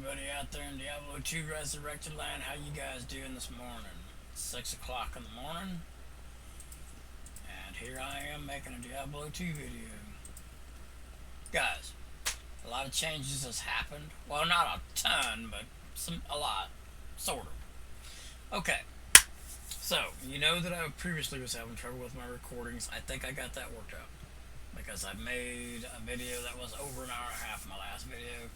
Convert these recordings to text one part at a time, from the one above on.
everybody out there in Diablo 2 Resurrected Land. How you guys doing this morning? It's 6 o'clock in the morning, and here I am making a Diablo 2 video. Guys, a lot of changes has happened. Well, not a ton, but a lot, sort of. Okay, so you know that I previously was having trouble with my recordings. I think I got that worked out because I made a video that was over an hour and a half. My last video,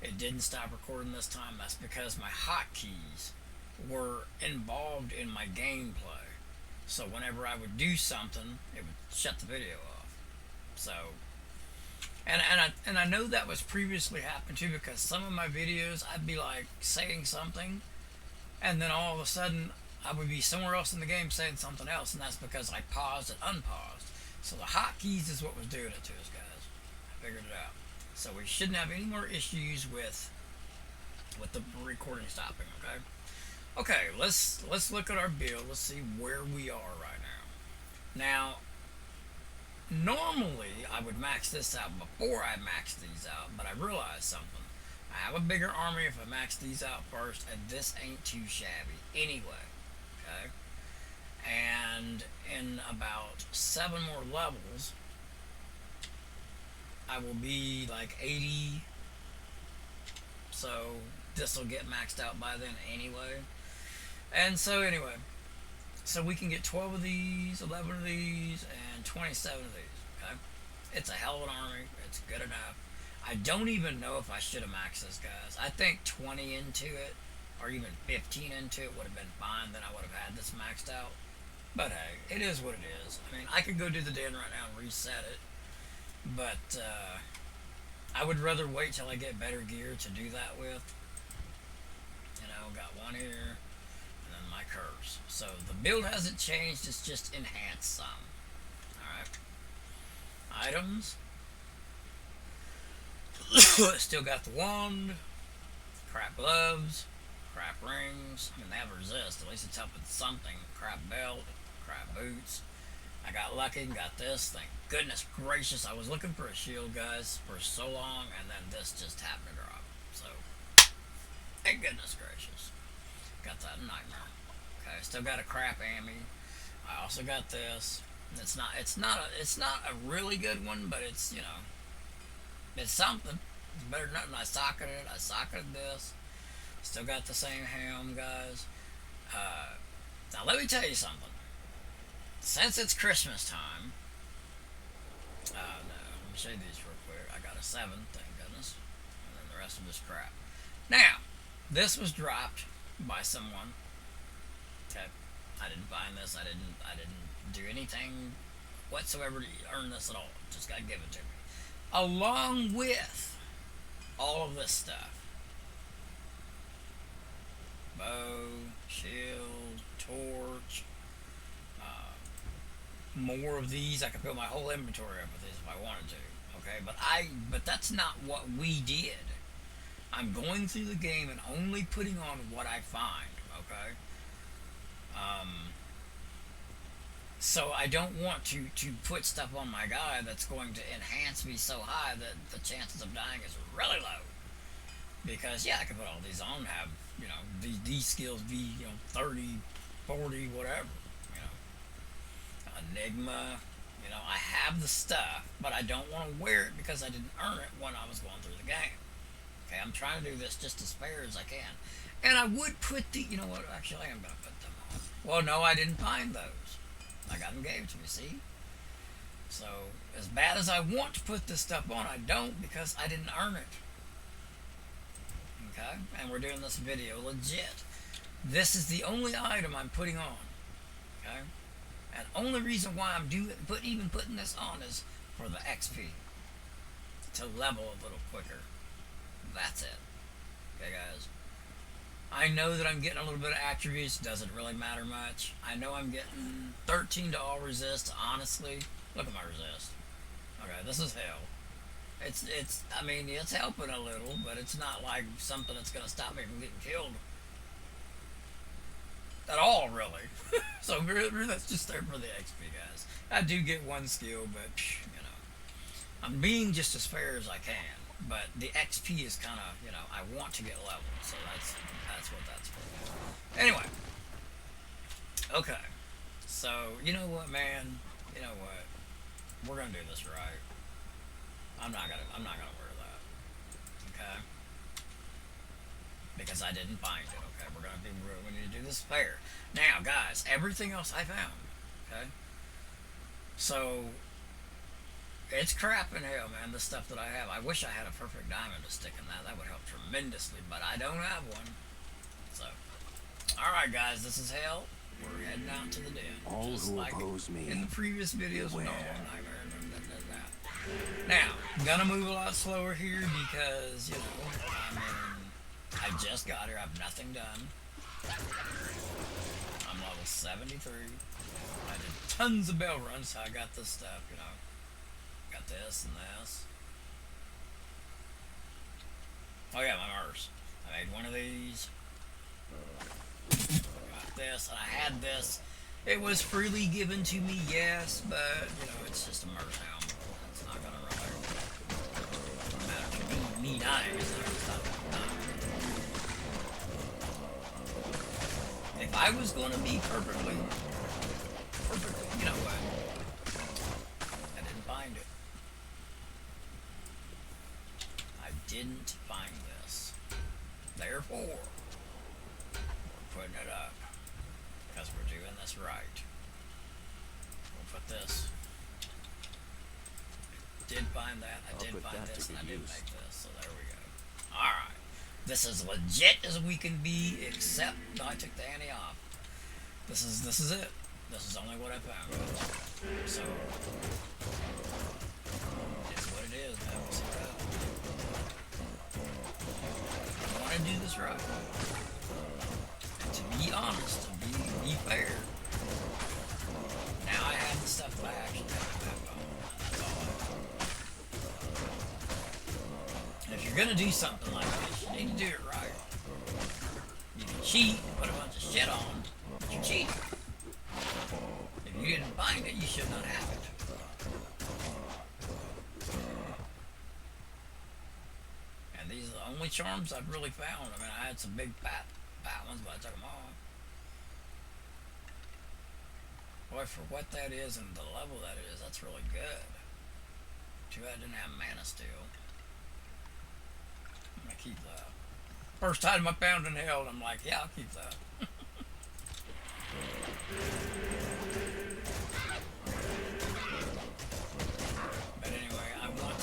it didn't stop recording this time. That's because my hotkeys were involved in my gameplay. So whenever I would do something, it would shut the video off. So, and I know that was previously happened too, because some of my videos I'd be like saying something, and then all of a sudden I would be somewhere else in the game saying something else, and that's because I paused and unpaused. So the hotkeys is what was doing it to us, guys. I figured it out. So we shouldn't have any more issues with the recording stopping, okay? Okay, let's look at our build. Let's see where we are right now. Now, normally I would max this out before I max these out, but I realized something. I have a bigger army if I max these out first, and this ain't too shabby anyway, okay? And in about 7 more levels, I will be like 80, so this will get maxed out by then anyway. And so anyway, so we can get 12 of these, 11 of these, and 27 of these, okay? It's a hell of an army. It's good enough. I don't even know if I should have maxed this, guys. I think 20 into it, or even 15 into it would have been fine. Then I would have had this maxed out. But hey, it is what it is. I mean, I could go do the den right now and reset it, but I would rather wait till I get better gear to do that with. You know, got one here, and then my curse. So the build hasn't changed, it's just enhanced some. Alright. Items. Still got the wand, crap gloves, crap rings. I mean, they have resist, at least it's helping something. Crap belt, crap boots. I got lucky and got this. Thank goodness gracious. I was looking for a shield, guys, for so long, and then this just happened to drop. So, thank goodness gracious. Got that nightmare. Okay, still got a crap ammy. I also got this. It's not a really good one, but it's, you know, it's something. It's better than nothing. I socketed this. Still got the same helm, guys. Now let me tell you something. Since it's Christmas time, no, let me show you these real quick. I got a 7, thank goodness, and then the rest of this crap. Now, this was dropped by someone. Okay, I didn't find this. I didn't do anything whatsoever to earn this at all. Just got given to me, along with all of this stuff: bow, shield, torch. More of these. I could fill my whole inventory up with these if I wanted to. Okay, but that's not what we did. I'm going through the game and only putting on what I find. Okay. So I don't want to put stuff on my guy that's going to enhance me so high that the chances of dying is really low. Because yeah, I can put all these on, have, you know, these skills be, you know, 30, 40, whatever. Enigma, you know, I have the stuff, but I don't want to wear it because I didn't earn it when I was going through the game. Okay, I'm trying to do this just as fair as I can. And I would put the, you know what, actually I am going to put them on. Well, no, I didn't find those. I got them gave to me, see? So, as bad as I want to put this stuff on, I don't, because I didn't earn it. Okay, and we're doing this video legit. This is the only item I'm putting on. Okay? And only reason why I'm even putting this on is for the XP. To level a little quicker. That's it. Okay, guys. I know that I'm getting a little bit of attributes. Doesn't really matter much. I know I'm getting 13 to all resist. Honestly, look at my resist. Okay, this is hell. I mean, it's helping a little, but it's not like something that's going to stop me from getting killed at all, really. So really, that's just there for the XP, guys. I do get one skill, but you know, I'm being just as fair as I can. But the XP is kind of, you know, I want to get leveled, so that's what that's for. Anyway, okay. So you know what, man? You know what? We're gonna do this right. I'm not gonna wear that. Okay? Because I didn't find it. Okay, we're gonna be real. We need to do this fair. Now, guys, everything else I found. Okay. So it's crap in hell, man. The stuff that I have. I wish I had a perfect diamond to stick in that. That would help tremendously, but I don't have one. So, all right, guys, this is hell. We're heading out to the den, All just who like oppose me, in the previous videos. No, beware. nightmare. Now, gonna move a lot slower here because you know, I mean, I just got here. I have nothing done. I'm level 73. I did tons of bell runs, so I got this stuff. You know, got this and this. Oh yeah, my MERS. I made one of these. Got this. And I had this. It was freely given to me, yes, but you know, it's just a MERS helm. It's not gonna really matter to me dying. It's not if I was gonna be perfectly, you know what? I didn't find it. I didn't find this. Therefore, we're putting it up. Because we're doing this right. We'll put this. I did find that. I did find this, and I did make this. So there we go. Alright. This is legit as we can be, except I took the ante off. This is it. This is only what I found. So it's what it is, man. We'll see what happens. I want to do this right. And to be honest, to be fair, now I have the stuff that I actually have on. That's all I have. And if you're gonna do something like this, you need to do it right. You can cheat, put a bunch of shit on, but you're cheating. If you didn't find it, you should not have it. And these are the only charms I've really found. I mean, I had some big fat ones, but I took them all. Boy, for what that is and the level that it is, that's really good. Too bad I didn't have mana still. I'm gonna keep that. First time I found in hell, and I'm like, yeah, I'll keep that. But anyway, I want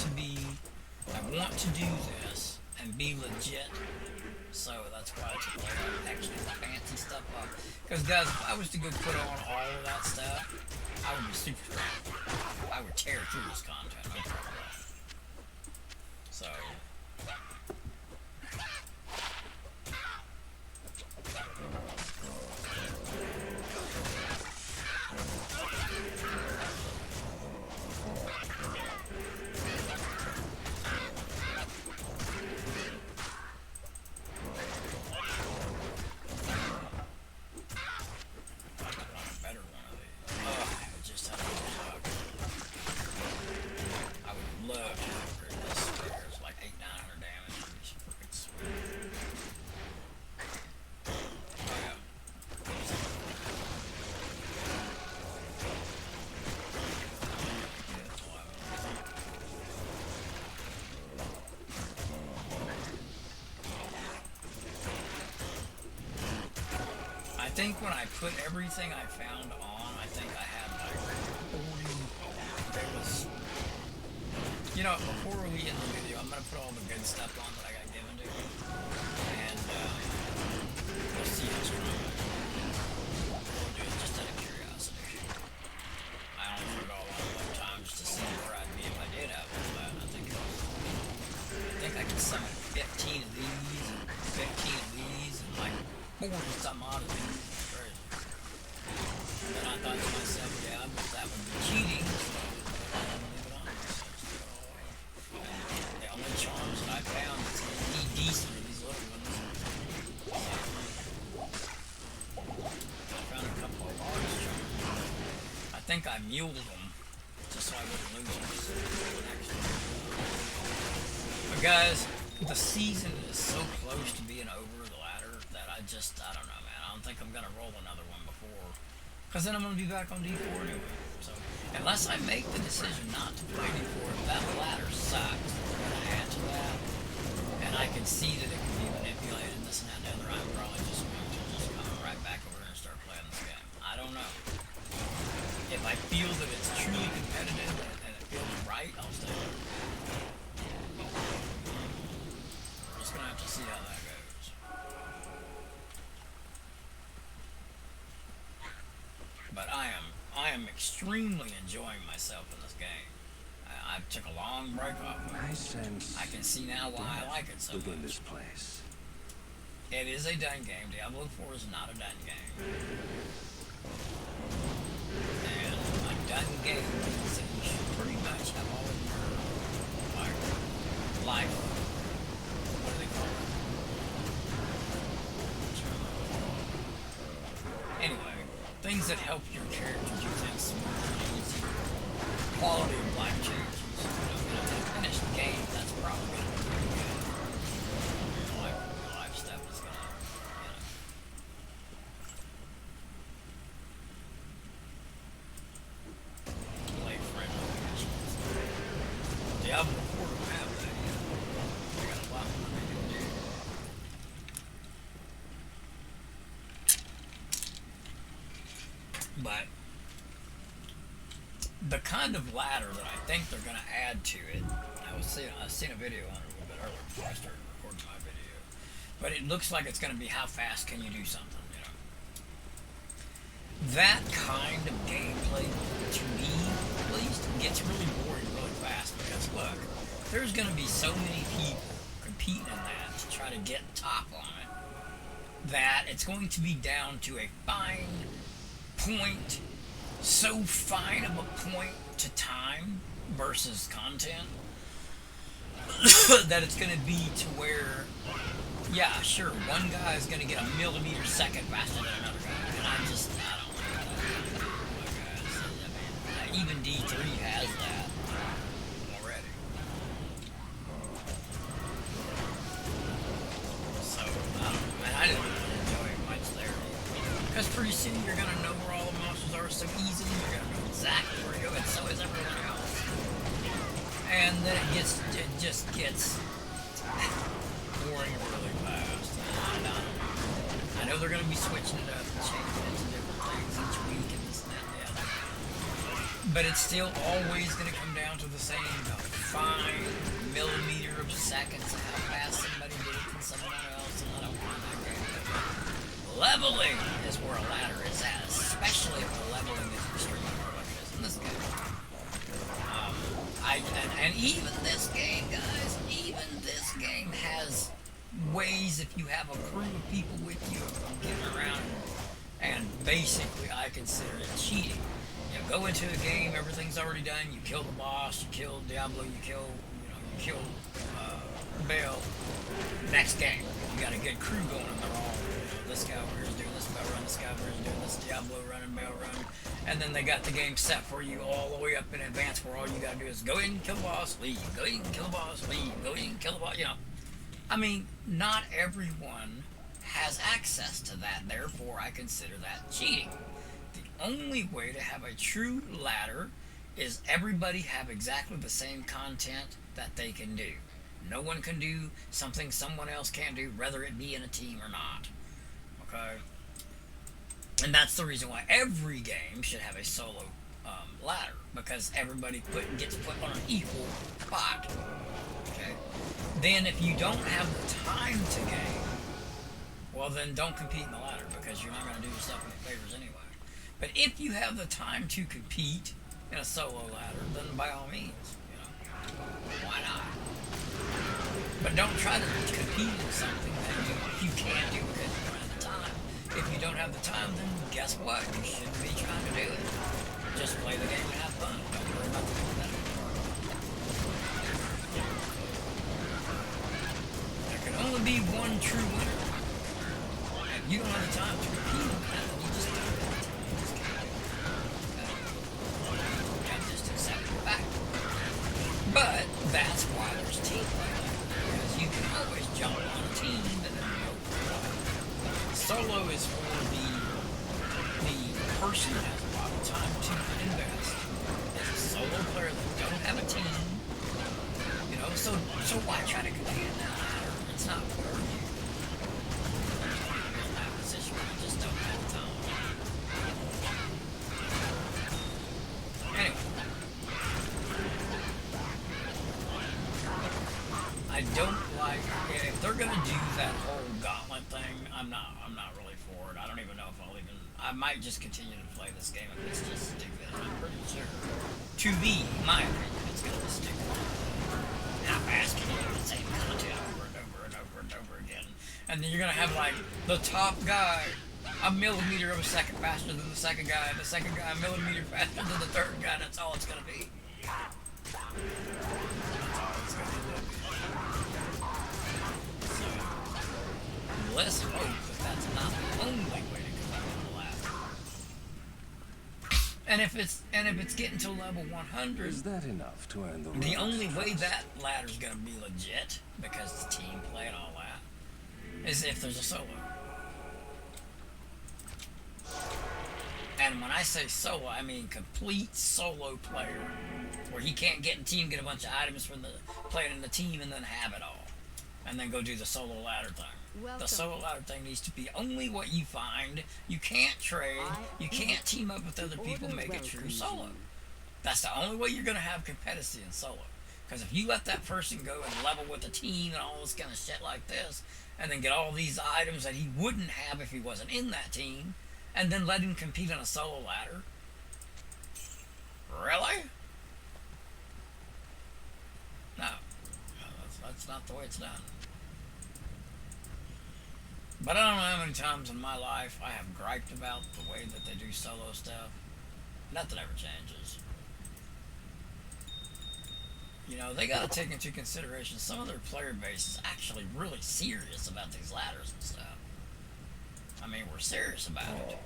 to do this and be legit. So that's why I took all that extra fancy stuff off. Because guys, if I was to go put on all of that stuff, I would be super strong. I would tear through this content. No problem. So I think when I put everything I found on, I think I had like 40. There was, you know, before we end the video, I'm gonna put all the good stuff on that I got given to me, and we'll see how strong we'll do it just out of curiosity. I only put it all on one time just to see where I'd be if I did have all that. I think I can summon 15 of these, and 15 of these, and like 40 something out of these. Then I thought to myself, yeah, but that would be cheating, so I didn't leave it on. The only charms that I found that's going to be decent are these little ones. I found a couple of large charms. I think I muled them just so I wouldn't lose them. But Guys, the season is so close to being over the ladder that I don't know, man. I don't think I'm gonna roll another one before, because then I'm gonna be back on D4 anyway. So, unless I make the decision not to play D4, if that ladder sucks, I'm gonna add to that, and I can see that it can be manipulated and this and that and the other. I'm probably just going to just come right back over here and start playing this game. I don't know. If I feel that it's truly competitive and it feels right, I'll stay there. Just gonna have to see how that goes. But I am extremely enjoying myself in this game. I took a long break off of it. I can see now why I like it so much. This place. It is a done game. Diablo 4 is not a done game. And a done game means that you should pretty much have all of your life. What do they call it? Anyway, things that help your character do things smoother and easier. Quality of life changes. To finish the game, that's probably going to be pretty good. Your life stuff is going to, play friendly missions. Diablo 4 don't have that yet. They got a lot more they can do. But the kind of ladder that I think they're going to add to it, I seen a video on it a little bit earlier before I started recording my video, but it looks like it's going to be how fast can you do something, That kind of gameplay, to me at least, gets really boring really fast because, look, there's going to be so many people competing in that to try to get top on it that it's going to be down to a fine point, so fine of a point to time versus content that it's going to be to where, yeah, sure, one guy is going to get a millimeter second faster than another guy, and I don't know. Even D3 has that already. So, I don't know, man, I didn't really enjoy it much there. Because pretty soon you're going to know where all the monsters are so easily, you're going to know exactly where to go, and so is everyone else. And then it just gets boring really fast. I know they're going to be switching it up and changing it to different things each week and this and that and the other. But it's still always going to come down to the same fine millimeter of seconds of how fast somebody did it than someone else, and I don't want that game. Leveling is where a ladder is at, especially if the leveling is extremely hard like it is in this game. And even this game, guys, even this game has ways, if you have a crew of people with you, of getting around, and basically I consider it cheating. Go into a game, everything's already done, you kill the boss, you kill Diablo, you kill Baal. Next game, you got a good crew going, and they're all, this guy over here is doing this Baal run, this guy over here is doing this Diablo run and Baal run, and then they got the game set for you all the way up in advance where all you gotta do is go in and kill the boss, leave, go in and kill the boss, leave, go in and kill the boss, I mean, not everyone has access to that, therefore I consider that cheating. The only way to have a true ladder is everybody have exactly the same content that they can do. No one can do something someone else can't do, whether it be in a team or not. Okay? And that's the reason why every game should have a solo ladder, because everybody gets put on an equal spot. Okay? Then if you don't have the time to game, well then don't compete in the ladder, because you're not going to do yourself any favors anyway. But if you have the time to compete in a solo ladder, then by all means, why not? But don't try to compete in something that you can't do because you don't have the time. If you don't have the time, then guess what? You shouldn't be trying to do it. Just play the game and have fun. Don't worry about the competitive part. There can only be one true winner. If you don't have the time to compete in that, then you just don't have the time. You just can't do it. You gotta just accept the fact. But that's why there's team play. solo is for the person that has a lot of time to invest. As a solo player that don't have a team, you know, so why try to compete in that ladder? It's not for you. You're in that position where you just don't have time. Anyway. I don't like, if they're gonna do that whole gauntlet thing, I'm not really for it. I don't even know if I'll even, I might just continue to play this game if it's just stupid. I'm pretty sure, to me, my opinion, it's gonna be stupid. How fast can you do the same content over and over and over and over again? And then you're gonna have like the top guy a millimeter of a second faster than the second guy, and the second guy a millimeter faster than the third guy. That's all it's gonna be. That's all it's gonna be. Let's hope that that's not the only way to come out of the ladder. And if it's getting to level 100, is that enough to earn the only way that ladder's gonna be legit, because the team play and all that, is if there's a solo. And when I say solo, I mean complete solo player, where he can't get in team, get a bunch of items from the playing in the team, and then have it all, and then go do the solo ladder thing. Welcome. The solo ladder thing needs to be only what you find. You can't trade. You can't team up with other people, make it true solo. That's the only way you're going to have competitive in solo. Because if you let that person go and level with a team and all this kind of shit like this, and then get all these items that he wouldn't have if he wasn't in that team, and then let him compete on a solo ladder, really? No. That's not the way it's done. But I don't know how many times in my life I have griped about the way that they do solo stuff. Nothing ever changes. You know, they gotta take into consideration some of their player base is actually really serious about these ladders and stuff. I mean, we're serious about it.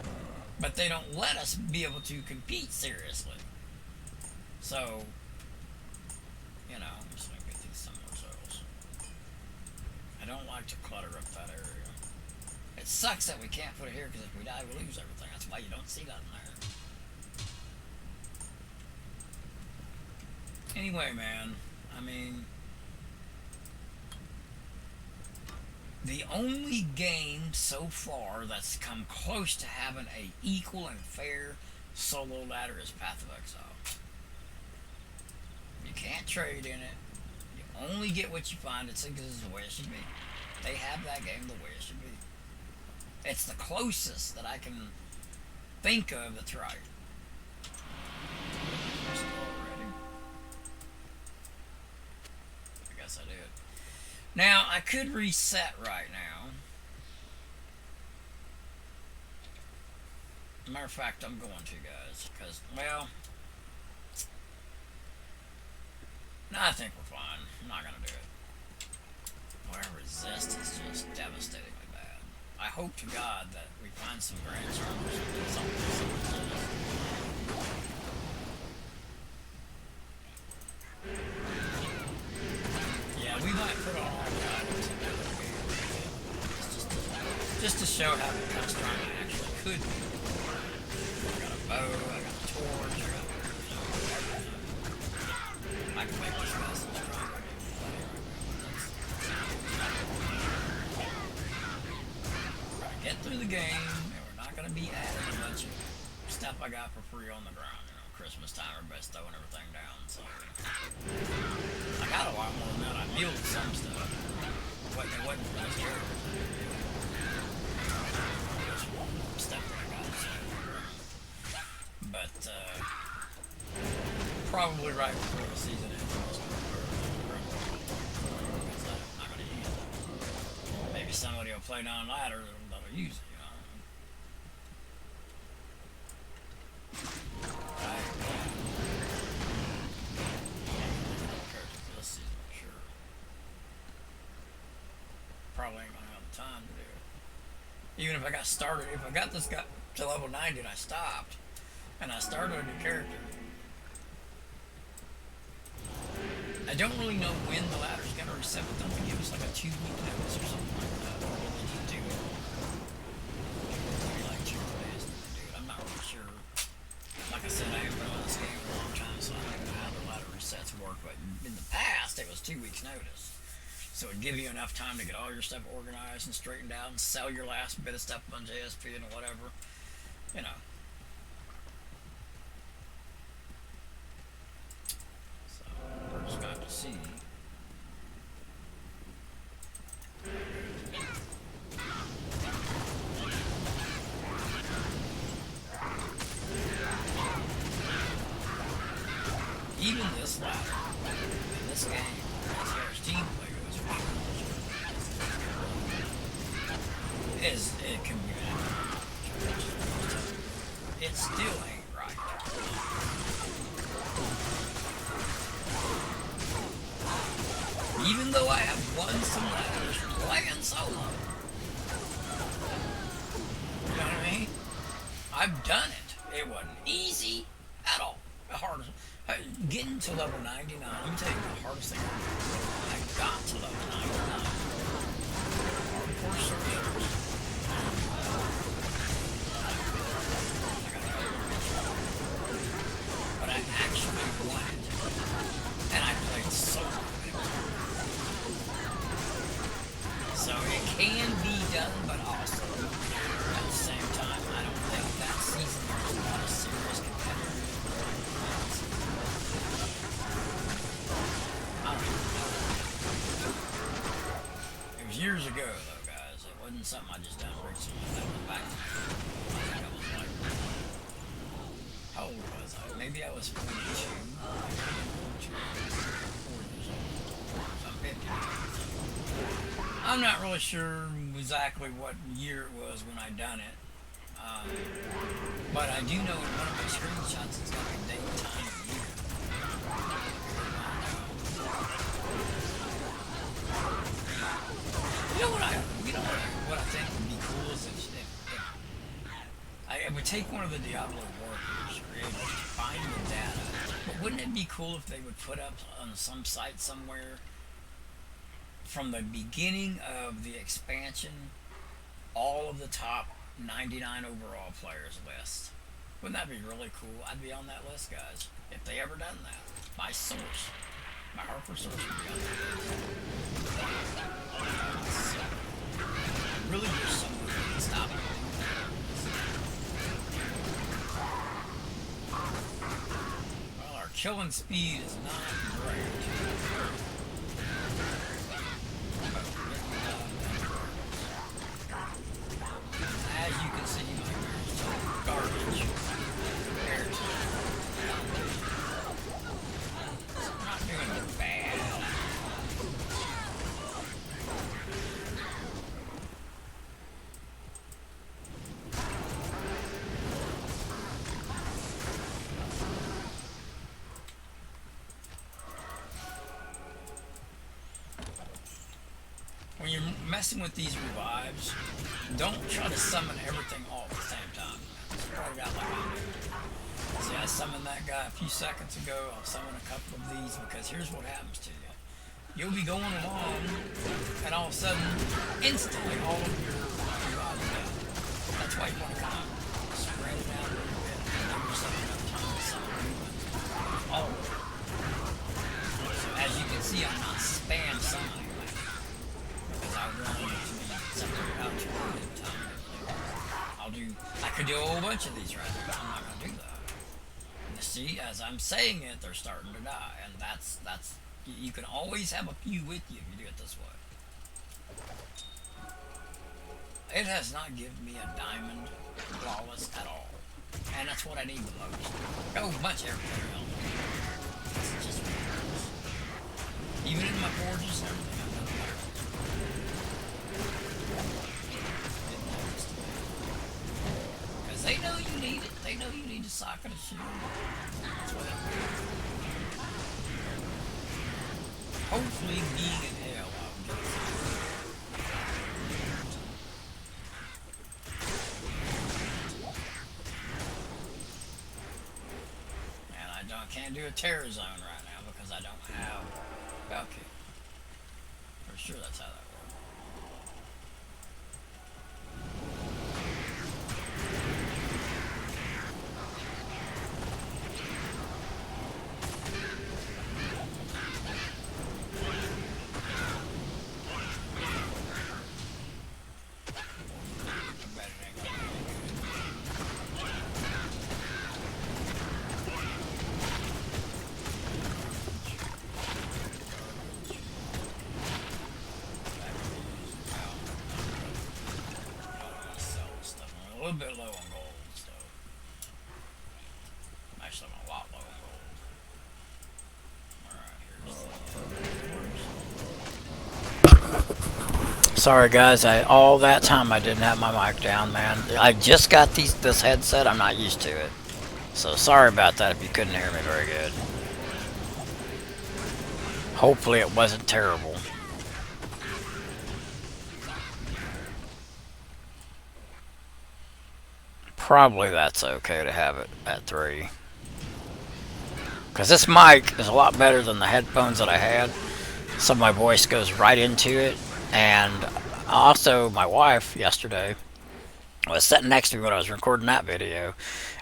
But they don't let us be able to compete seriously. So, you know, I'm just gonna get these similar souls. I don't like to clutter up that area. It sucks that we can't put it here, because if we die, we lose everything. That's why you don't see that in there. Anyway, man, I mean, the only game so far that's come close to having a equal and fair solo ladder is Path of Exile. You can't trade in it. You only get what you find. It's the way it should be. They have that game the way it should be. It's the closest that I can think of that's right. I guess I did. Now, I could reset right now. Matter of fact, I'm going to, guys. Because, well, no, I think we're fine. I'm not going to do it. Our resist is just devastatingly bad. I hope to God that we find some grand charms or something. Yeah, we might put on all the items in there. Just to show how kind of strong I actually could be. I got a bow, I got a torch, I can make this message stronger. Get through the game, and we're not going to be adding a bunch of stuff I got for free on the ground. You know, Christmas time, everybody's throwing everything down, so I got a lot more than that. I muted some stuff. It wasn't for this character. Stuff that I got, so. But, probably right before the season ends, I'm not going to use it. Maybe somebody will play down ladder that'll use it, you know. Right. Character for this season, for sure. Probably ain't gonna have the time to do it. Even if I got started, if I got this guy to level 90 and I stopped, and I started a new character, I don't really know when the ladder's gonna reset, but don't they give us like a 2-week notice or something like that? Or do they need to do it? week's notice. So it'd give you enough time to get all your stuff organized and straightened out and sell your last bit of stuff on JSP and whatever. You know. So we're just going to see. Even this ladder in this game, as far as team play goes, it can be. It still ain't right. Even though I have won some ladders playing solo. You know what I mean? I've done it. It wasn't easy at all. Hard. Getting to level 99, let me tell you the hardest thing I got to level 99. Hardcore sorcerers. But I actually won it. And I played solo. So it can be done, but also at the same time, I don't think that season there's a lot of serious competitors. It was years ago, though, guys. It wasn't something I just done recently. That was back then. I think I was like, how old was I? Maybe I was 42. 4 years old. So I'm 50. I'm not really sure exactly what year it was when I done it. But I do know in one of my screenshots it's got a date, time, and year. What I think would be cool is if I would take one of the Diablo workers creators to find the data, but wouldn't it be cool if they would put up on some site somewhere from the beginning of the expansion all of the top 99 overall players list? Wouldn't that be really cool? I'd be on that list, guys, if they ever done that. My source. My hardcore source would be on that list. So, I really wish someone would stop it. Well, our killing speed is not great. As you can see, my garbage compared to so I'm not doing bad. When you're messing with these revives, don't try to summon everything all at the same time. I got like see, I summoned that guy a few seconds ago. I'll summon a couple of these because here's what happens to you. You'll be going along, and all of a sudden, instantly, all of your revives go. That's why you want to kind of spread it out a little bit and give yourself enough time to summon new ones. All of it. So as you can see, I'm not spam summoning. I want it to be something about to time. I could do a whole bunch of these right there. I'm not going to do that. You see, as I'm saying it, they're starting to die. And that's, you can always have a few with you if you do it this way. It has not given me a diamond flawless at all. And that's what I need the most. Go a bunch everywhere else. It's just ridiculous. Even in my forges and everything, I've done better. Because they know you need it. They know you need to socket a shield. That's what I'm doing. Hopefully, being in hell, I'll get it. And I can't do a terror zone right now because I don't have Valkyrie. For sure, that's how that works. little bit low on gold, so actually I'm a lot low on gold. Alright, here's the sorry guys, all that time I didn't have my mic down, man. I just got this headset, I'm not used to it. So sorry about that if you couldn't hear me very good. Hopefully it wasn't terrible. Probably that's okay to have it at 3. Because this mic is a lot better than the headphones that I had. So my voice goes right into it. And also my wife yesterday was sitting next to me when I was recording that video.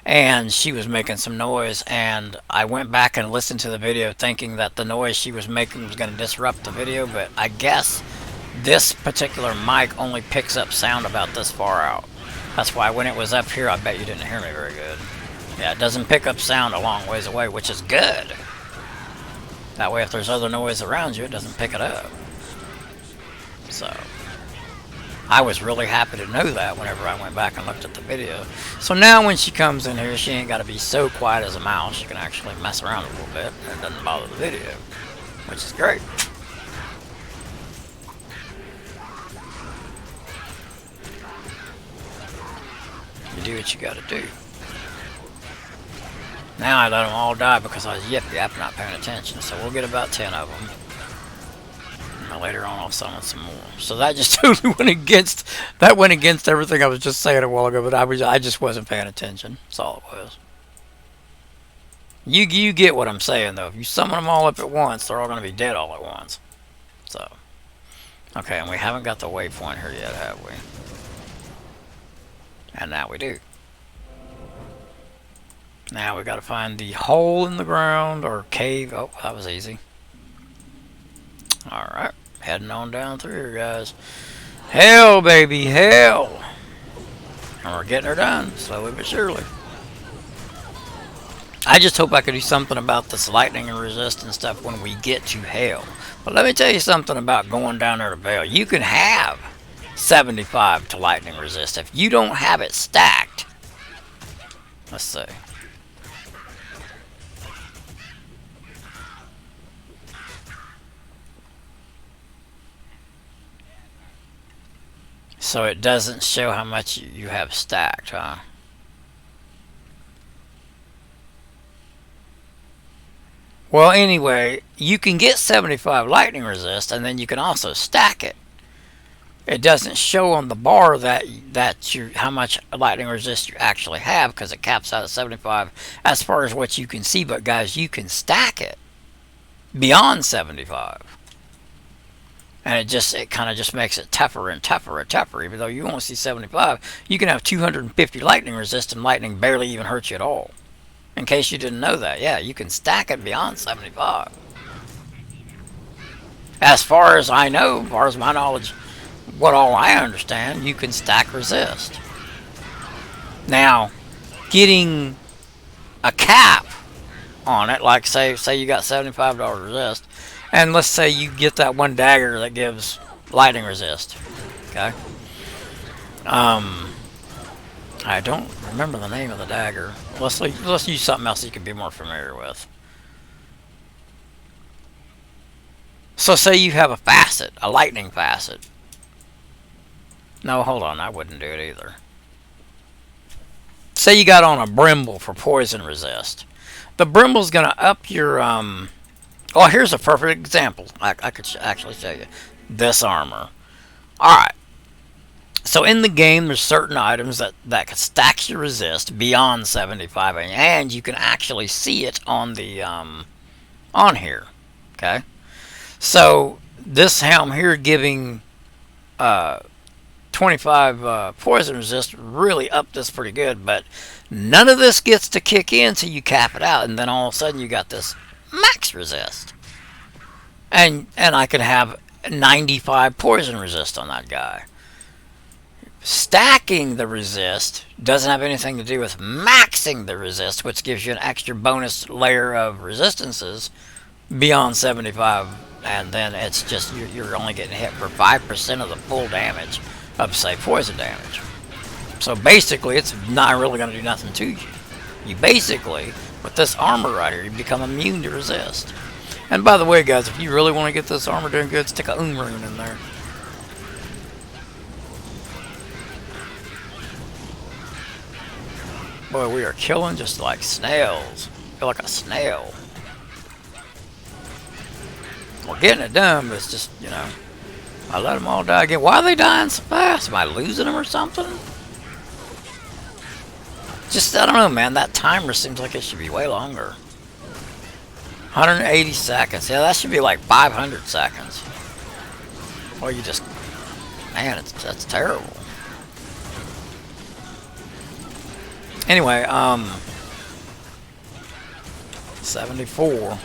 And she was making some noise. And I went back and listened to the video thinking that the noise she was making was going to disrupt the video. But I guess this particular mic only picks up sound about this far out. That's why when it was up here, I bet you didn't hear me very good. Yeah, it doesn't pick up sound a long ways away, which is good. That way if there's other noise around you, it doesn't pick it up. So, I was really happy to know that whenever I went back and looked at the video. So now when she comes in here, she ain't got to be so quiet as a mouse. She can actually mess around a little bit, and it doesn't bother the video, which is great. You do what you got to do. Now I let them all die because I was yip-yap not paying attention. So we'll get about 10 of them. And later on I'll summon some more. So that just totally went against everything I was just saying a while ago. But I just wasn't paying attention. That's all it was. You get what I'm saying though. If you summon them all up at once, they're all going to be dead all at once. So. Okay, and we haven't got the waypoint here yet, have we? And now we do. Now we gotta find the hole in the ground or cave. Oh, that was easy. Alright, heading on down through here, guys. Hell, baby, hell! And we're getting her done, slowly but surely. I just hope I could do something about this lightning and resist and stuff when we get to hell. But let me tell you something about going down there to Vale. You can have 75 to lightning resist. If you don't have it stacked, let's see. So it doesn't show how much you have stacked, huh? Well, anyway, you can get 75 lightning resist, and then you can also stack it. It doesn't show on the bar that how much lightning resist you actually have because it caps out at 75 as far as what you can see. But guys, you can stack it beyond 75. And it kind of just makes it tougher and tougher and tougher. Even though you only see 75, you can have 250 lightning resist and lightning barely even hurts you at all. In case you didn't know that, yeah, you can stack it beyond 75. As far as I know, as far as my knowledge, what all I understand, you can stack resist. Now, getting a cap on it, like say you got $75 resist, and let's say you get that one dagger that gives lightning resist. Okay. I don't remember the name of the dagger. Let's use something else you can be more familiar with. So say you have a facet, a lightning facet. No, hold on, I wouldn't do it either. Say you got on a brimble for poison resist. The brimble's going to up your oh, here's a perfect example. I could actually show you this armor. Alright. So in the game, there's certain items that can stack your resist beyond 75, and you can actually see it on the on here. Okay. So this helm here giving 25 poison resist really upped this pretty good, but none of this gets to kick in until you cap it out, and then all of a sudden you got this max resist. And I can have 95 poison resist on that guy. Stacking the resist doesn't have anything to do with maxing the resist, which gives you an extra bonus layer of resistances beyond 75, and then it's just you're only getting hit for 5% of the full damage of, say, poison damage. So basically, it's not really going to do nothing to you. You basically, with this armor right here, you become immune to resist. And by the way, guys, if you really want to get this armor doing good, stick a rune in there. Boy, we are killing just like snails. I feel like a snail. We're getting it done, but it's just, you know, I let them all die again. Why are they dying so fast? Am I losing them or something? Just, I don't know, man. That timer seems like it should be way longer. 180 seconds. Yeah, that should be like 500 seconds. Or you just... Man, that's terrible. Anyway, 74.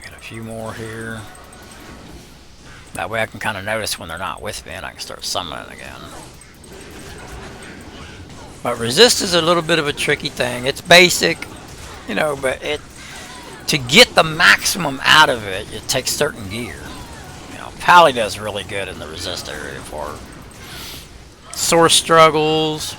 Got a few more here. That way I can kind of notice when they're not with me and I can start summoning again. But resist is a little bit of a tricky thing. It's basic, you know, but to get the maximum out of it, it takes certain gear. You know, Pally does really good in the resist area for Source struggles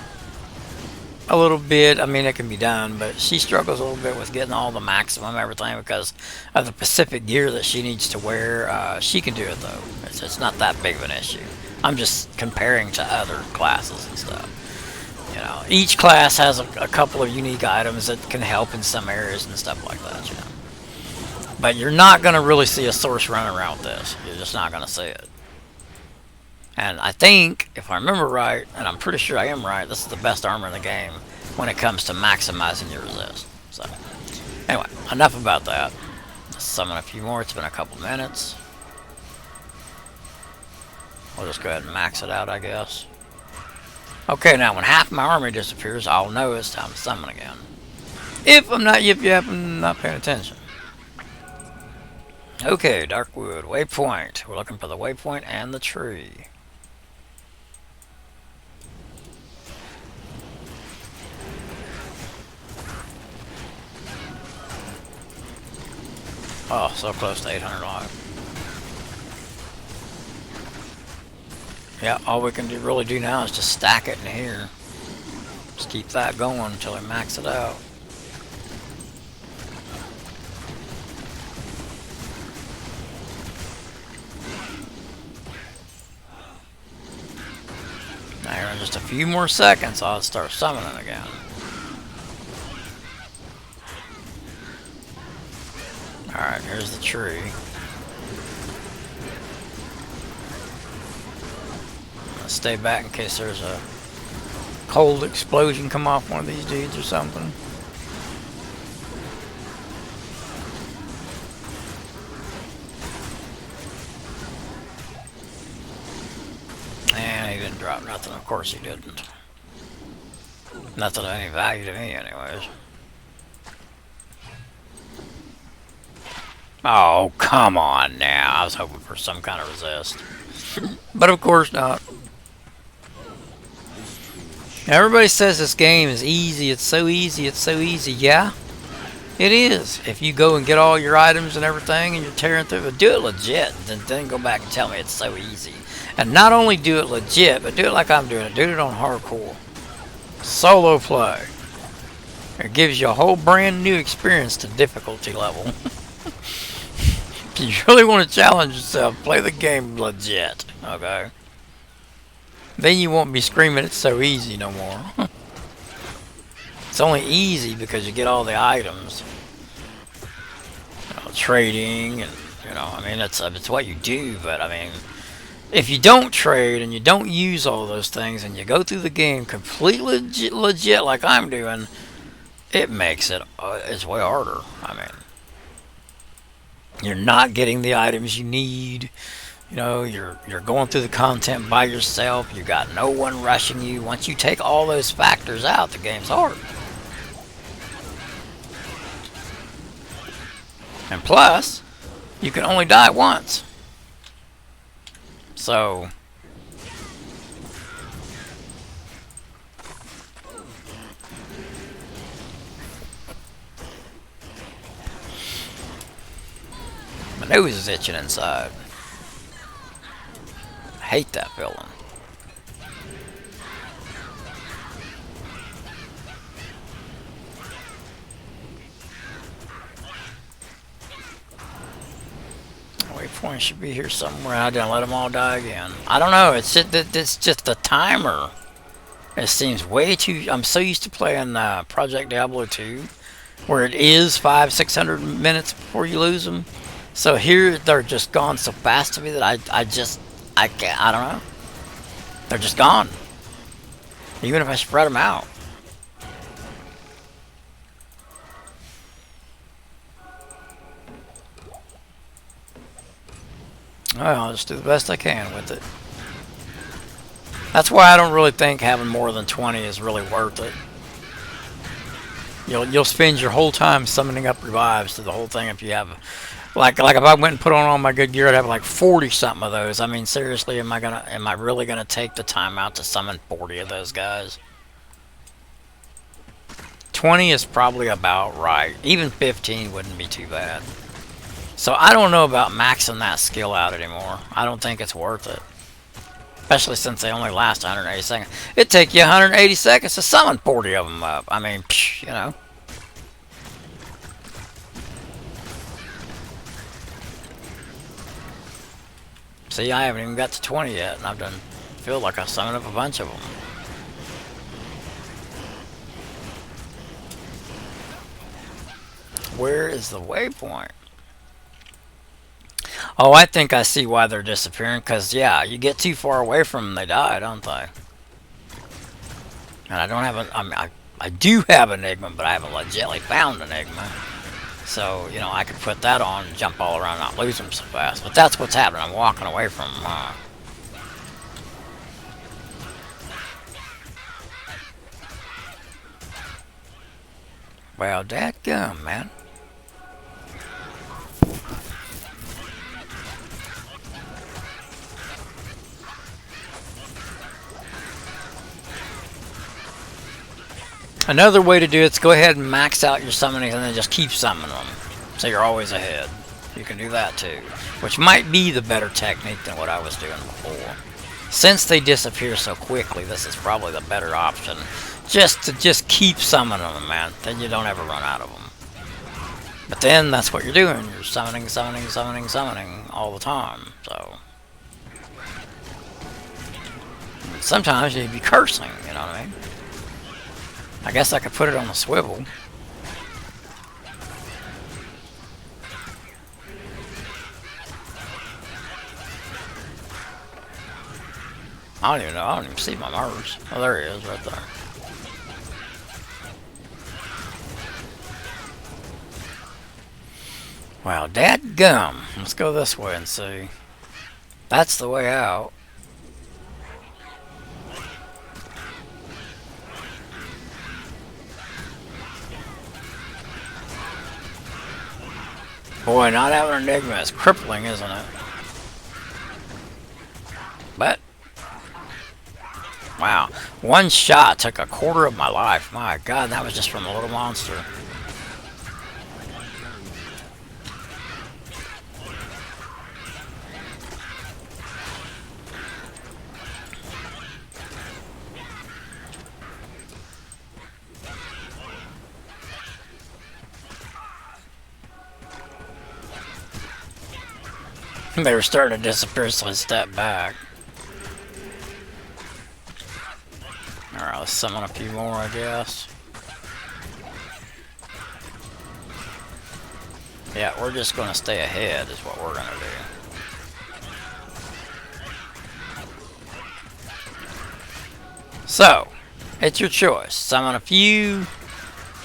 a little bit. I mean, it can be done, but she struggles a little bit with getting all the maximum everything because of the specific gear that she needs to wear. She can do it though. It's not that big of an issue. I'm just comparing to other classes and stuff. You know, each class has a couple of unique items that can help in some areas and stuff like that. You know, but you're not going to really see a source running around with this. You're just not going to see it. And I think, if I remember right, and I'm pretty sure I am right, this is the best armor in the game when it comes to maximizing your resist. So, anyway, enough about that. Let's summon a few more. It's been a couple minutes. We'll just go ahead and max it out, I guess. Okay, now when half my army disappears, I'll know it's time to summon again. If I'm not yip-yapping, not paying attention. Okay, Darkwood, waypoint. We're looking for the waypoint and the tree. Oh, so close to 800 life. Yeah, all we can really do now is just stack it in here. Just keep that going until we max it out. Now here in just a few more seconds, I'll start summoning again. Alright, here's the tree. Let's stay back in case there's a cold explosion come off one of these dudes or something. And he didn't drop nothing, of course he didn't. Nothing of any value to me anyways. Oh, come on now. I was hoping for some kind of resist. But of course not. Everybody says this game is easy. It's so easy. It's so easy. Yeah, it is. If you go and get all your items and everything and you're tearing through it, do it legit. Then go back and tell me it's so easy. And not only do it legit, but do it like I'm doing it. Do it on hardcore. Solo play. It gives you a whole brand new experience to difficulty level. If you really want to challenge yourself, play the game legit, okay? Then you won't be screaming it's so easy no more. It's only easy because you get all the items. You know, trading and, you know, I mean, it's what you do, but I mean, if you don't trade and you don't use all those things and you go through the game completely legit like I'm doing, it makes it, it's way harder. I mean, you're not getting the items you need. You know, you're going through the content by yourself. You got no one rushing you. Once you take all those factors out, the game's hard. And plus, you can only die once. So, my nose is itching inside. hate that villain. Waypoint should be here somewhere. I didn't let them all die again. I don't know. It's just the timer. It seems way too... I'm so used to playing Project Diablo 2, where it is 500-600 minutes before you lose them. So here they're just gone so fast to me that I can't. I don't know. They're just gone. Even if I spread them out. Well, I'll just do the best I can with it. That's why I don't really think having more than 20 is really worth it. You'll spend your whole time summoning up revives to the whole thing if you have, like if I went and put on all my good gear, I'd have like 40 something of those. I mean, seriously, am I really gonna take the time out to summon 40 of those guys? 20 is probably about right. Even 15 wouldn't be too bad. So I don't know about maxing that skill out anymore. I don't think it's worth it. Especially since they only last 180 seconds. It'd take you 180 seconds to summon 40 of them up. I mean, psh, you know. See, I haven't even got to 20 yet, and I've done feel like I've summoned up a bunch of them. Where is the waypoint? Oh, I think I see why they're disappearing, because, yeah, you get too far away from them, they die, don't they? And I don't have a... I mean, I do have Enigma, but I haven't legitimately found Enigma. So, you know, I could put that on and jump all around and not lose them so fast. But that's what's happening. I'm walking away from them. Well, dadgum, man. Another way to do it is go ahead and max out your summoning and then just keep summoning them. So you're always ahead. You can do that too. Which might be the better technique than what I was doing before. Since they disappear so quickly, this is probably the better option. Just keep summoning them, man. Then you don't ever run out of them. But then that's what you're doing. You're summoning, summoning, summoning, summoning all the time. So sometimes you'd be cursing, you know what I mean? I guess I could put it on the swivel. I don't even know. I don't even see my Mars. Oh, there he is, right there. Wow, dadgum. Let's go this way and see. That's the way out. Boy, not having an Enigma is crippling, isn't it? But, wow, one shot took a quarter of my life. My God, that was just from a little monster. They were starting to disappear, so I stepped back. Alright, let's summon a few more, I guess. Yeah, we're just going to stay ahead is what we're going to do. So, it's your choice. Summon a few,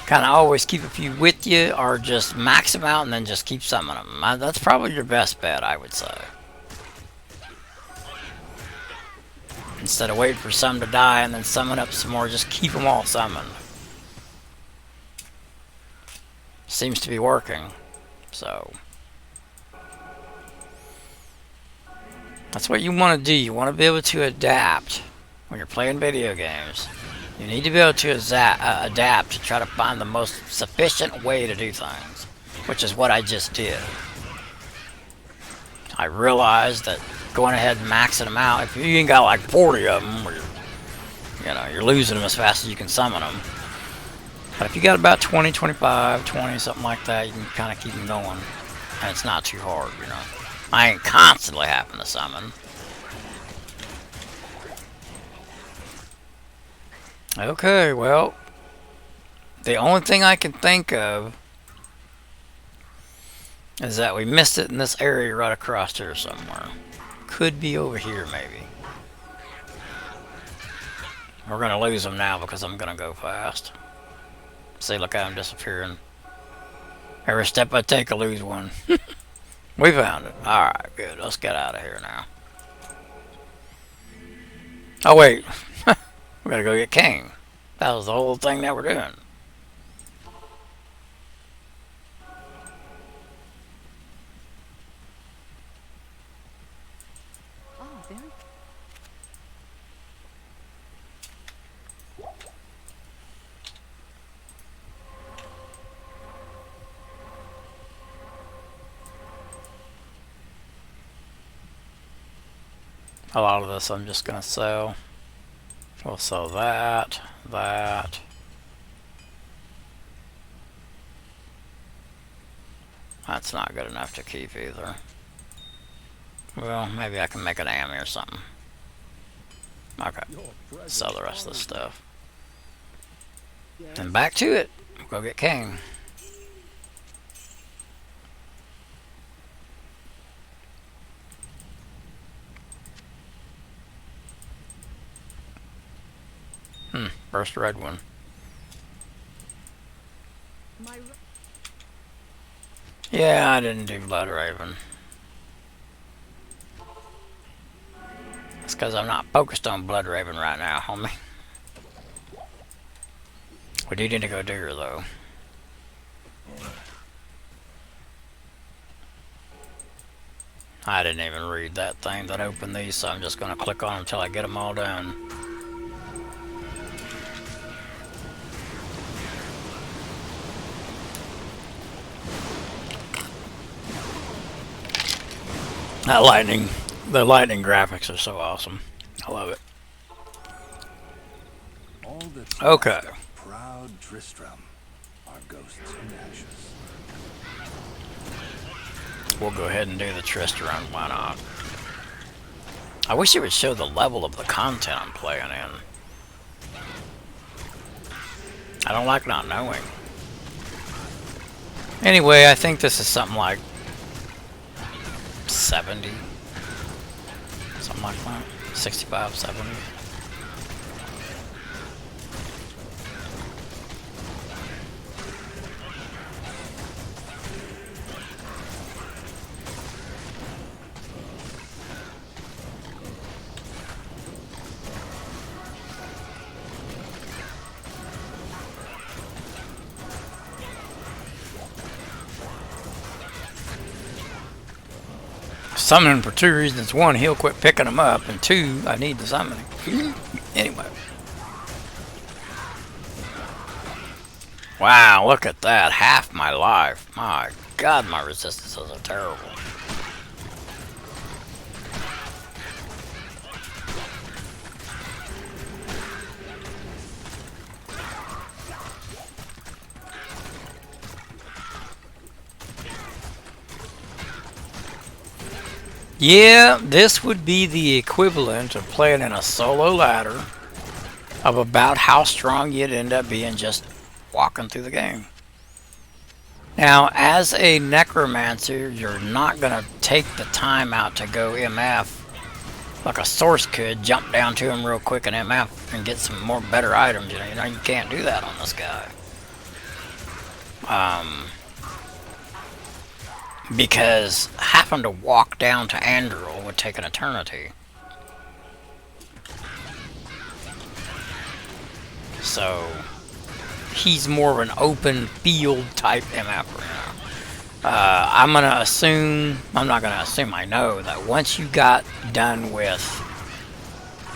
kind of always keep a few with you, or just max them out and then just keep summoning them. That's probably your best bet, I would say. Instead of waiting for some to die and then summon up some more, just keep them all summoned. Seems to be working, so that's what you want to do. You want to be able to adapt when you're playing video games. You need to be able to adapt to try to find the most sufficient way to do things, which is what I just did. I realized that going ahead and maxing them out. If you ain't got like 40 of them, or you're losing them as fast as you can summon them. But if you got about 20, 25, 20, something like that, you can kind of keep them going. And it's not too hard, I ain't constantly having to summon. Okay, well, the only thing I can think of is that we missed it in this area right across here somewhere. Could be over here, maybe. We're going to lose them now because I'm going to go fast. See, look at them disappearing. Every step I take, I lose one. We found it. Alright, good. Let's get out of here now. Oh, wait. We gotta go get King. That was the whole thing that we're doing. A lot of this I'm just gonna sell. We'll sell that. That's not good enough to keep either. Well, maybe I can make an AMI or something. Okay, sell the rest of the stuff. And back to it. Go get King. First red one. Yeah, I didn't do Blood Raven. It's because I'm not focused on Blood Raven right now, homie. We do need to go do her, though. I didn't even read that thing that opened these, so I'm just going to click on them until I get them all done. That the lightning graphics are so awesome. I love it. Okay. Proud Tristram, our ghosts and ashes. We'll go ahead and do the Tristram. Why not? I wish it would show the level of the content I'm playing in. I don't like not knowing. Anyway, I think this is something like 70, something like that, 65, 70. Summoning for two reasons. One, he'll quit picking them up, and two, I need the summoning. Anyway. Wow, look at that. Half my life. My God, my resistances are terrible. Yeah, this would be the equivalent of playing in a solo ladder of about how strong you'd end up being just walking through the game. Now, as a necromancer, you're not going to take the time out to go MF like a source could, jump down to him real quick and MF and get some more better items. You know, you can't do that on this guy. Because having to walk down to Andril would take an eternity. So, he's more of an open field type MF. I'm gonna assume, I'm not gonna assume, I know that once you got done with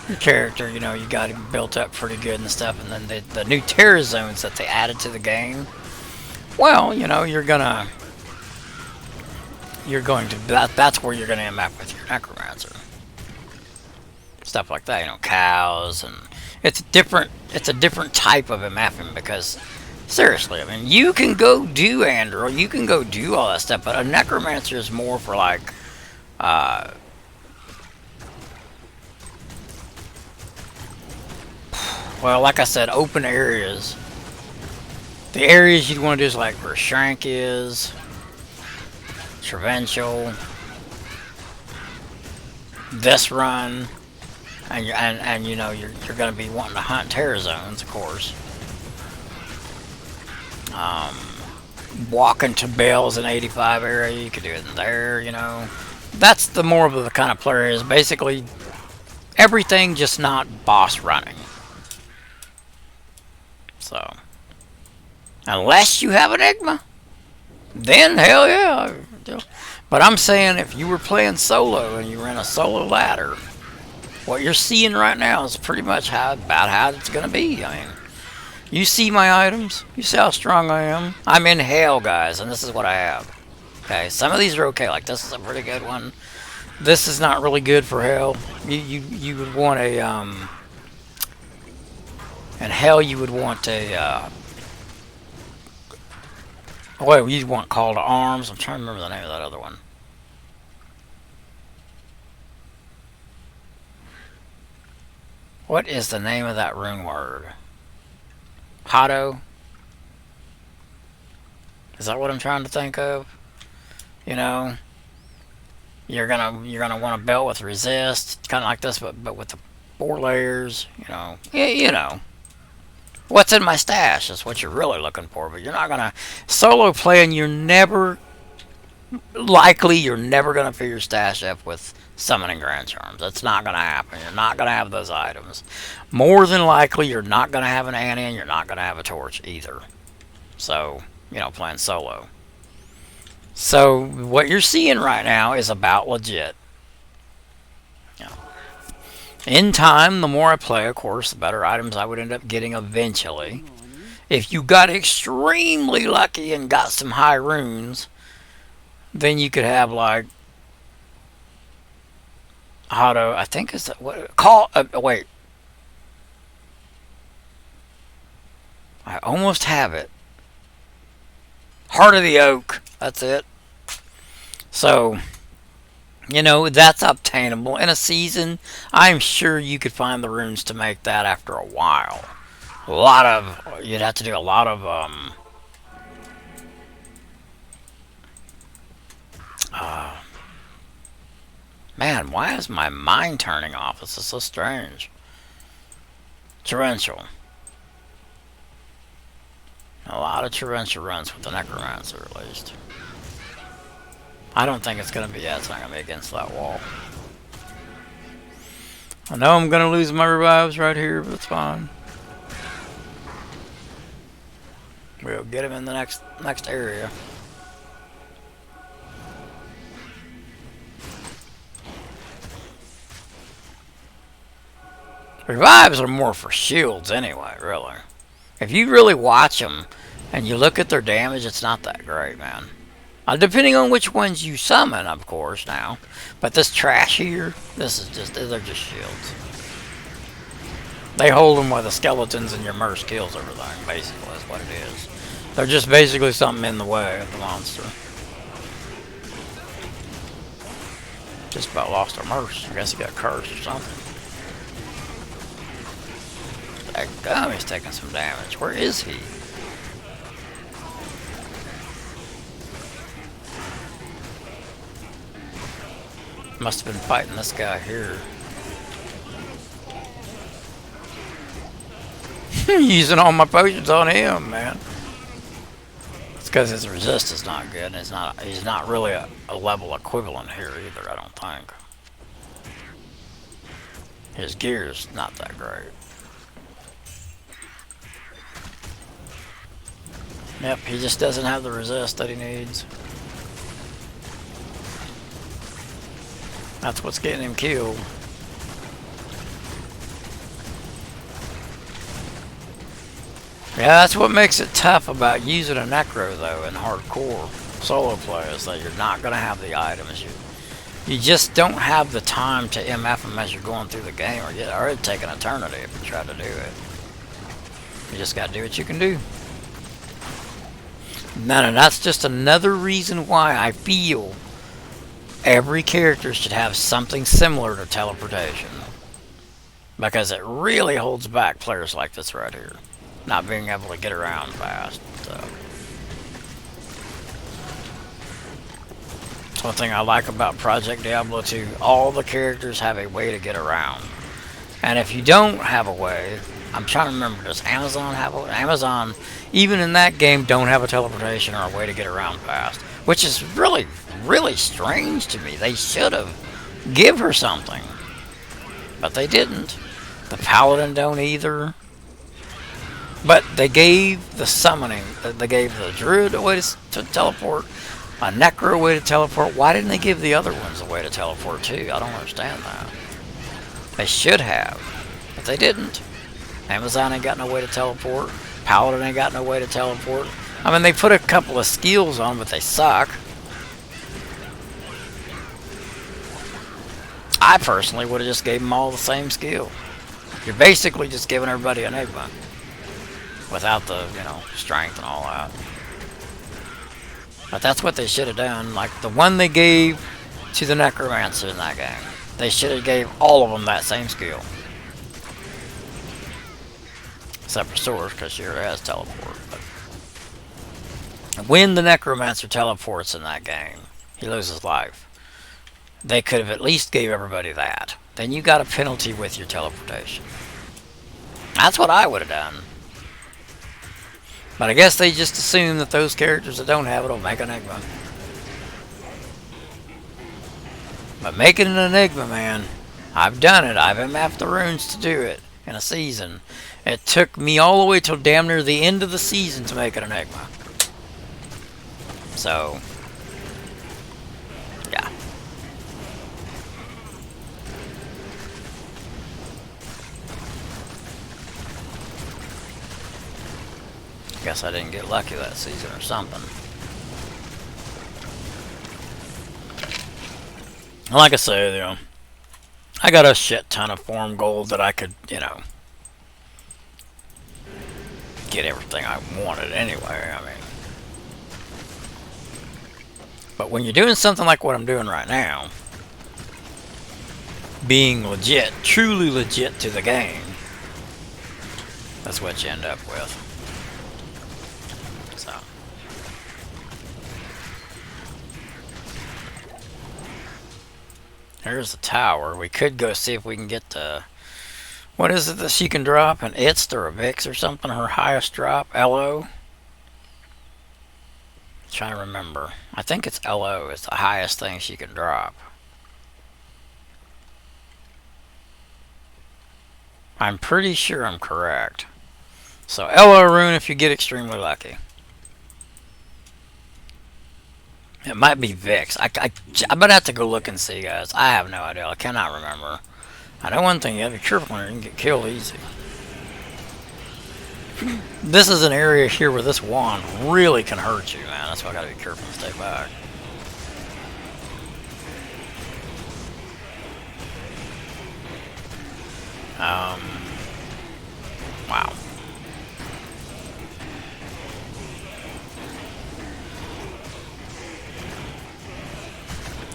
your character, you know, you got him built up pretty good and stuff, and then the new terror zones that they added to the game, well, you know, you're gonna you're going to that's where you're going to end up with your necromancer. Stuff like that, you know, cows, and it's a different type of MFing because seriously, I mean, you can go do Andro, you can go do all that stuff, but a necromancer is more for like well, like I said, open areas. The areas you'd want to do is like where Shrank is, Provincial, this run, and you know you're going to be wanting to hunt terror zones, of course. Walking to Bells in 85 area, you could do it in there. You know, that's the more of the kind of player is basically everything, just not boss running. So, unless you have Enigma, then hell yeah. But I'm saying if you were playing solo and you were in a solo ladder, what you're seeing right now is pretty much about how it's going to be. I mean, you see my items. You see how strong I am. I'm in hell, guys, and this is what I have. Okay, some of these are okay. Like this is a pretty good one. This is not really good for hell. You would want a in hell you would want a well, you'd want Call to Arms. I'm trying to remember the name of that other one. What is the name of that rune word? Hado? Is that what I'm trying to think of? You know, you're gonna want a belt with resist, kind of like this, but with the 4 layers. You know, yeah, you know. What's in my stash is what you're really looking for, but you're not gonna solo playing. You're never gonna fill your stash up with summoning grand charms. That's not gonna happen. You're not gonna have those items. More than likely, you're not gonna have an Annie, and you're not gonna have a torch either. So, you know, playing solo. So what you're seeing right now is about legit. In time, the more I play, of course, the better items I would end up getting eventually. If you got extremely lucky and got some high runes, then you could have like Auto. I think it's what call. Wait, I almost have it. Heart of the Oak. That's it. So, you know, that's obtainable. In a season, I'm sure you could find the runes to make that after a while. You'd have to do a lot of, man, why is my mind turning off? This is so strange. Torrential. A lot of torrential runs with the Necromancer, at least. I don't think it's going to be, it's not going to be against that wall. I know I'm going to lose my revives right here, but it's fine. We'll get him in the next area. Revives are more for shields anyway, really. If you really watch them and you look at their damage, it's not that great, man. Depending on which ones you summon, of course, now. But this trash here, they're just shields. They hold them while the skeletons and your merc kills everything, basically, is what it is. They're just basically something in the way of the monster. Just about lost our merc. I guess he got cursed or something. That gummy's taking some damage. Where is he? Must have been fighting this guy here. Using all my potions on him, man. It's because his resist is not good. And he's not really a level equivalent here either, I don't think. His gear's not that great. Yep, he just doesn't have the resist that he needs. That's what's getting him killed. Yeah, that's what makes it tough about using a necro though in hardcore. solo play is that you're not going to have the items. You just don't have the time to MF them as you're going through the game, or it'd take an eternity if you try to do it. You just got to do what you can do. No, that's just another reason why I feel every character should have something similar to teleportation. Because it really holds back players like this right here. Not being able to get around fast. So. That's one thing I like about Project Diablo 2. All the characters have a way to get around. And if you don't have a way, I'm trying to remember, does Amazon have a way? Amazon, even in that game, don't have a teleportation or a way to get around fast. Which is really, really strange to me. They should have give her something. But they didn't. The Paladin don't either. But they gave the summoning, they gave the Druid a way to teleport, a Necro a way to teleport. Why didn't they give the other ones a way to teleport too? I don't understand that. They should have, but they didn't. Amazon ain't got no way to teleport. Paladin ain't got no way to teleport. I mean, they put a couple of skills on, but they suck. I personally would have just gave them all the same skill. You're basically just giving everybody an Enigma. Without the, strength and all that. But that's what they should have done. Like the one they gave to the Necromancer in that game. They should have gave all of them that same skill. Except for Source, because she already has teleport. But when the Necromancer teleports in that game, he loses life. They could have at least gave everybody that. Then you got a penalty with your teleportation. That's what I would have done. But I guess they just assume that those characters that don't have it will make an Enigma. But making an Enigma, man, I've done it. I've MF'd the runes to do it in a season. It took me all the way till damn near the end of the season to make an Enigma. So, yeah. Guess I didn't get lucky that season or something. Like I say, I got a shit ton of form gold that I could, get everything I wanted anyway. I mean, but when you're doing something like what I'm doing right now, being legit, truly legit to the game, that's what you end up with. So. Here's the tower. We could go see if we can get the... What is it that she can drop? An Itzt or a Vix or something? Her highest drop? LO? Trying to remember. I think it's LO is the highest thing she can drop. I'm pretty sure I'm correct. So LO rune if you get extremely lucky. It might be Vix. I might have to go look and see, guys. I have no idea. I cannot remember. I know one thing. You have to be careful when you can get killed easy. This is an area here where this wand really can hurt you, man. That's why I gotta be careful and stay back. Wow.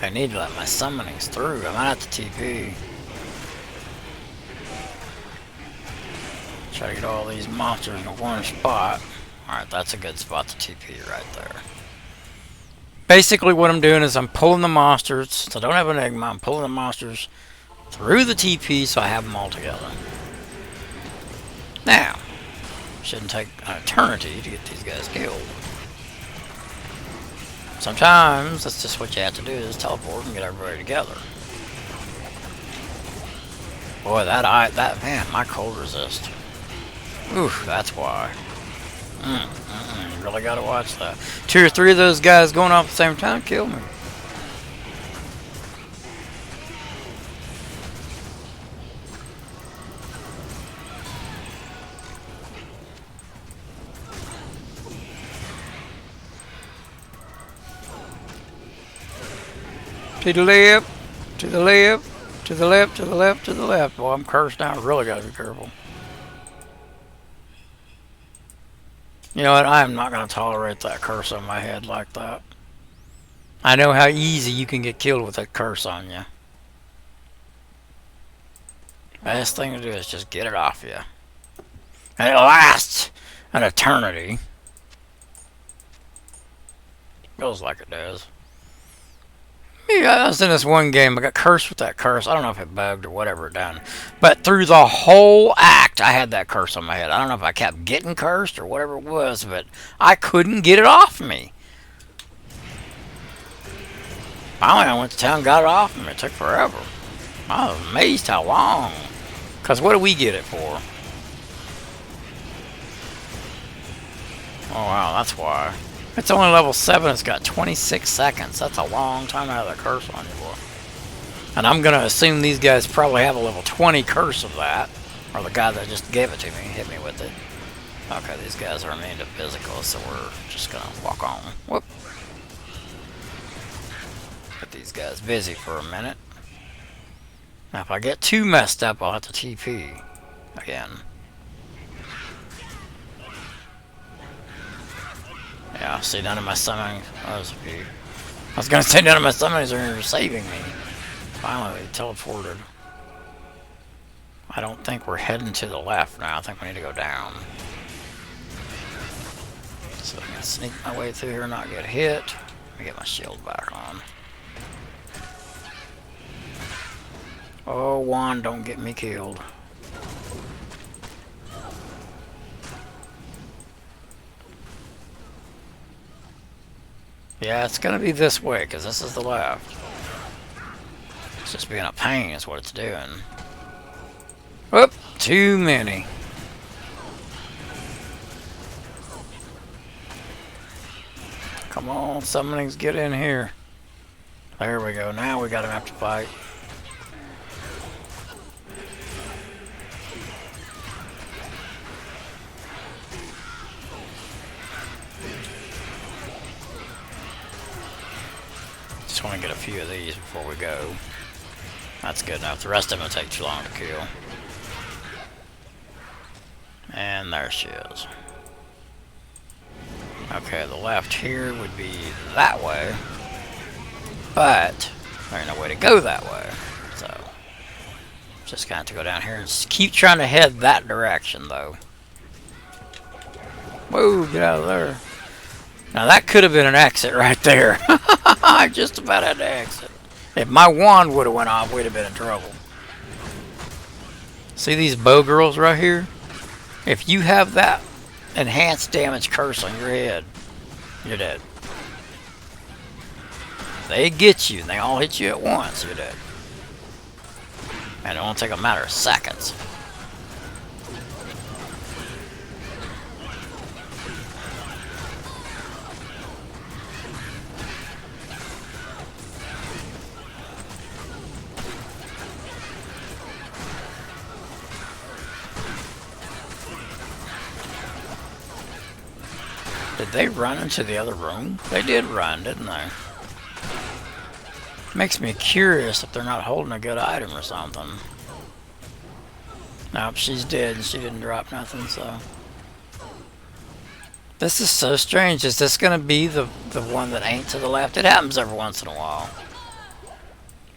I need to let my summonings through. I might have to TP. Try to get all these monsters in one spot. Alright, that's a good spot to TP right there. Basically what I'm doing is I'm pulling the monsters. So I don't have an Enigma. I'm pulling the monsters through the TP so I have them all together. Now, shouldn't take an eternity to get these guys killed. Sometimes that's just what you have to do is teleport and get everybody together. Boy, that man, my cold resist. Oof, that's why. You really gotta watch that. 2 or 3 of those guys going off at the same time kill me. To the left. To the left. To the left. To the left. To the left. Well, I'm cursed now. I really got to be careful. You know what? I am not going to tolerate that curse on my head like that. I know how easy you can get killed with that curse on you. Best thing to do is just get it off you. And it lasts an eternity. Feels like it does. Yeah, I was in this one game. I got cursed with that curse. I don't know if it bugged or whatever it done. But through the whole act, I had that curse on my head. I don't know if I kept getting cursed or whatever it was, but I couldn't get it off me. Finally, I went to town and got it off me. It took forever. I was amazed how long. Because what do we get it for? Oh, wow, that's why. It's only level 7. It's got 26 seconds. That's a long time to have that curse on you for. And I'm going to assume these guys probably have a level 20 curse of that. Or the guy that just gave it to me hit me with it. Okay, these guys are immune to physical, so we're just going to walk on. Whoop. Get these guys busy for a minute. Now, if I get too messed up, I'll have to TP again. Yeah, see, none of my summonings. Oh, there's a few. I was gonna say none of my summonings are saving me. Finally, they teleported. I don't think we're heading to the left now. I think we need to go down. So I can sneak my way through here and not get hit. Let me get my shield back on. Oh, wand, don't get me killed. Yeah, it's gonna be this way, because this is the left. It's just being a pain is what it's doing. Whoop! Too many. Come on, summonings, get in here. There we go, now we got enough to fight. Just want to get a few of these before we go. That's good enough. The rest of them will take too long to kill. And there she is. Okay, the left here would be that way. But there's no way to go that way. So just got to go down here and just keep trying to head that direction though. Whoa, get out of there. Now that could have been an exit right there. I just about had to exit. If my wand would have went off, we'd have been in trouble. See these bow girls right here? If you have that enhanced damage curse on your head, you're dead. They get you and they all hit you at once, you're dead. And it won't take a matter of seconds. Did they run into the other room? They did run, didn't they? Makes me curious if they're not holding a good item or something. Nope, she's dead and she didn't drop nothing, so... This is so strange. Is this going to be the one that ain't to the left? It happens every once in a while.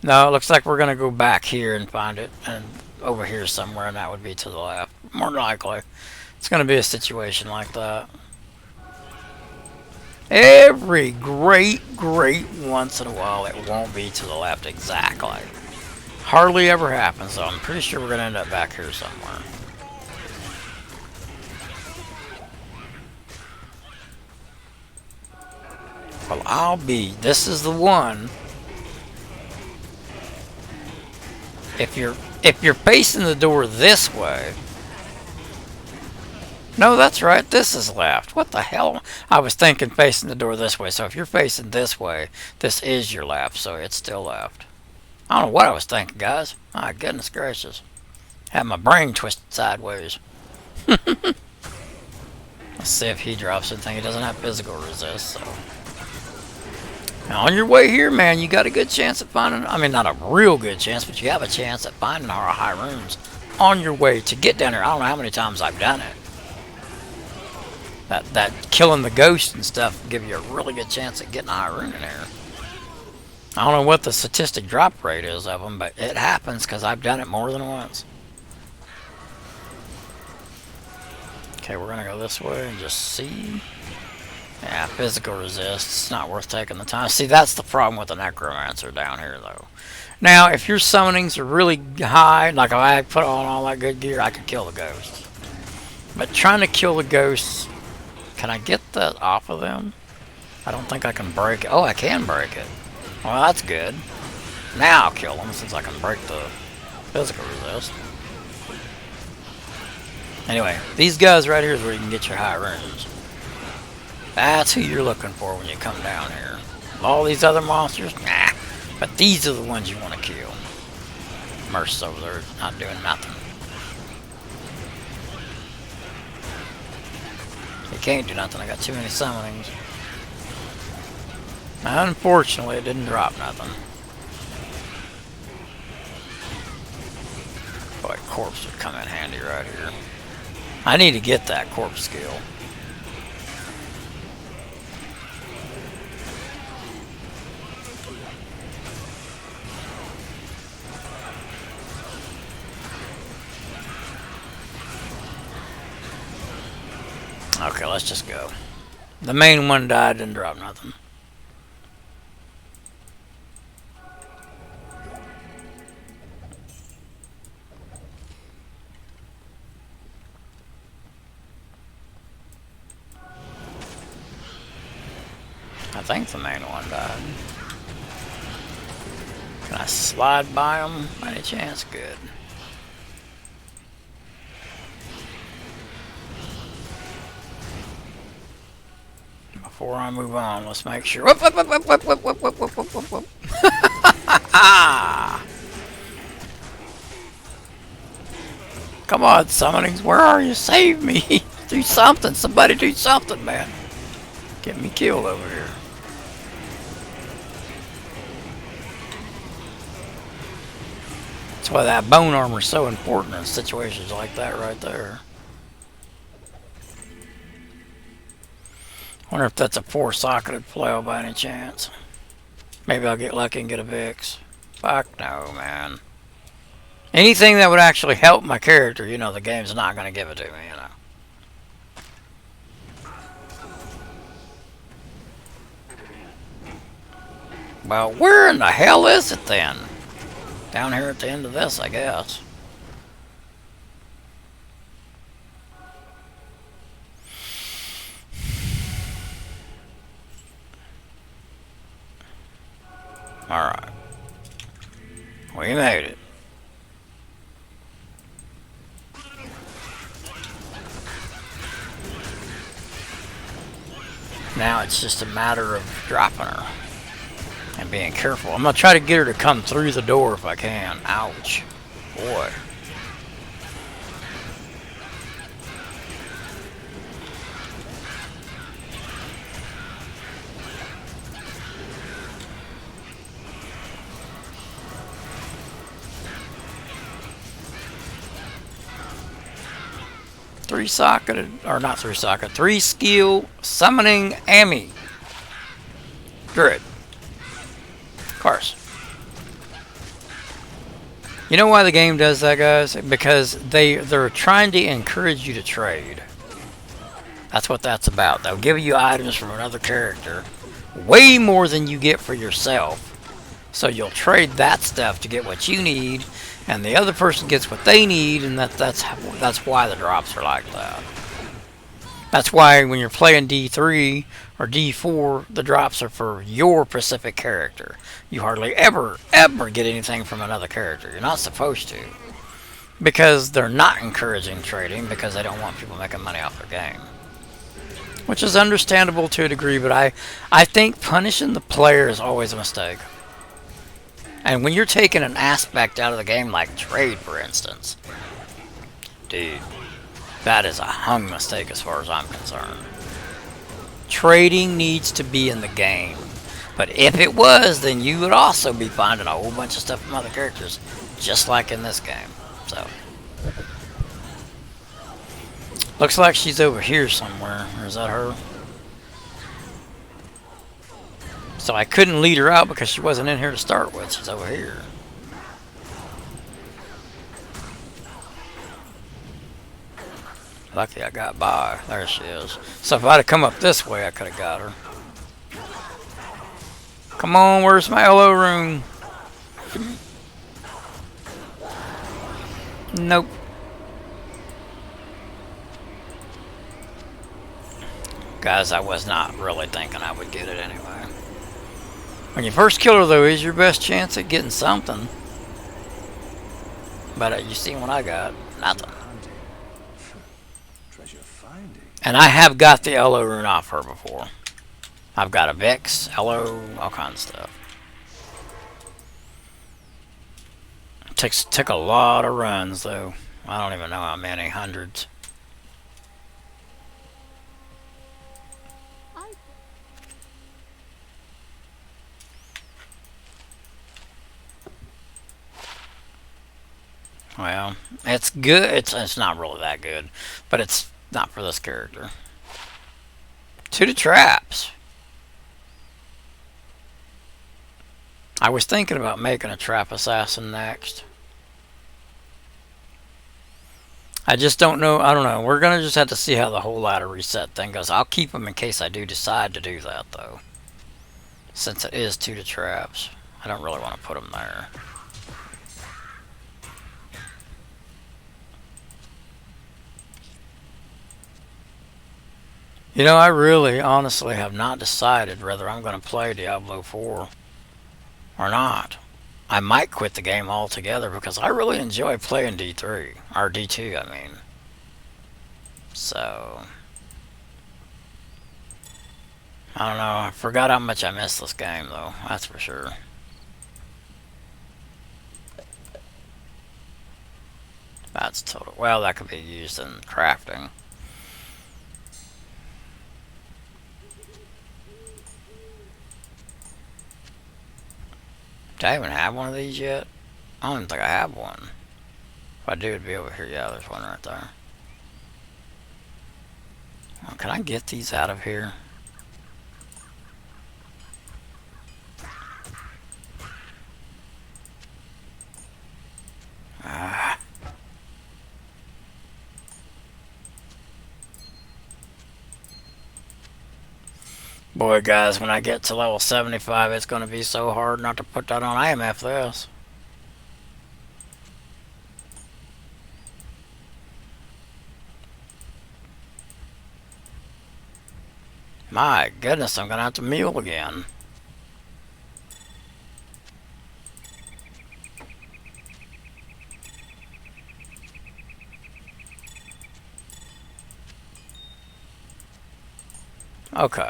No, it looks like we're going to go back here and find it. And over here somewhere, and that would be to the left. More than likely. It's going to be a situation like that. Every great once in a while it won't be to the left exactly. Hardly ever happens, so I'm pretty sure we're going to end up back here somewhere. Well, this is the one. If you're facing the door this way. No, that's right. This is left. What the hell? I was thinking facing the door this way. So if you're facing this way, this is your left. So it's still left. I don't know what I was thinking, guys. My goodness gracious. Had my brain twisted sideways. Let's see if he drops anything. He doesn't have physical resist, so. Now, on your way here, man, you got a good chance at finding, I mean, not a real good chance, but you have a chance at finding our high runes on your way to get down here. I don't know how many times I've done it. That killing the ghost and stuff give you a really good chance at getting a high rune in here. I don't know what the statistic drop rate is of them, but it happens because I've done it more than once. Okay, we're going to go this way and just see. Yeah, physical resist. It's not worth taking the time. See, that's the problem with the Necromancer down here, though. Now, if your summonings are really high, like if I put on all that good gear, I could kill the ghosts. But trying to kill the ghosts, can I get that off of them? I don't think I can break it. Oh, I can break it. Well, that's good. Now I'll kill them since I can break the physical resist. Anyway, these guys right here is where you can get your high runes. That's who you're looking for when you come down here. All these other monsters, nah. But these are the ones you want to kill. Mercy's over there not doing nothing. He can't do nothing. I got too many summonings. Unfortunately, it didn't drop nothing. Boy, corpse would come in handy right here. I need to get that corpse skill. Okay, let's just go. The main one died, didn't drop nothing. I think the main one died. Can I slide by them by any chance? Good. Before I move on, let's make sure. Whoop, whoop, whoop, whoop, whoop, whoop, whoop, whoop, whoop, whoop, whoop. Come on, summonings, where are you? Save me! Do something! Somebody do something, man! Get me killed over here. That's why that bone armor is so important in situations like that right there. Wonder if that's a 4-socketed flail by any chance. Maybe I'll get lucky and get a Vix. Fuck no, man. Anything that would actually help my character, you know, the game's not going to give it to me, you know. Well, where in the hell is it then? Down here at the end of this, I guess. Alright. We made it. Now it's just a matter of dropping her. And being careful. I'm going to try to get her to come through the door if I can. Ouch. Boy. Three-socketed, or not three-socketed, 3-skill summoning Amy. Good. Of course. You know why the game does that, guys? Because they're trying to encourage you to trade. That's what that's about. They'll give you items from another character, way more than you get for yourself. So you'll trade that stuff to get what you need, and the other person gets what they need, and that's why the drops are like that. That's why when you're playing D3 or D4, the drops are for your specific character. You hardly ever get anything from another character. You're not supposed to. Because they're not encouraging trading, because they don't want people making money off their game. Which is understandable to a degree, but I think punishing the player is always a mistake. And when you're taking an aspect out of the game, like trade, for instance, dude, that is a hung mistake as far as I'm concerned. Trading needs to be in the game. But if it was, then you would also be finding a whole bunch of stuff from other characters, just like in this game. So, looks like she's over here somewhere. Or is that her? So I couldn't lead her out because she wasn't in here to start with. She's over here. Lucky I got by. There she is. So if I'd have come up this way, I could have got her. Come on, where's my yellow room? Nope. Guys, I was not really thinking I would get it anyway. When you first kill her, though, is your best chance at getting something. But you see what I got? Nothing. Treasure finding. And I have got the yellow rune off her before. I've got a Vex, yellow, all kinds of stuff. Took a lot of runs, though. I don't even know how many, hundreds. Well, it's good. It's not really that good, but it's not for this character. To the traps. I was thinking about making a trap assassin next. I just don't know. I don't know. We're gonna just have to see how the whole ladder reset thing goes. I'll keep them in case I do decide to do that, though. Since it is to the traps, I don't really want to put them there. You know, I really, honestly have not decided whether I'm going to play Diablo 4 or not. I might quit the game altogether because I really enjoy playing D3, or D2, I mean. So, I don't know. I forgot how much I missed this game, though. That's for sure. That's total. Well, that could be used in crafting. Do I even have one of these yet? I don't even think I have one. If I do, it'd be over here. Yeah, there's one right there. Well, can I get these out of here? Ah. Boy, guys, when I get to level 75, it's going to be so hard not to put that on IMF this. My goodness, I'm going to have to meal again. Okay.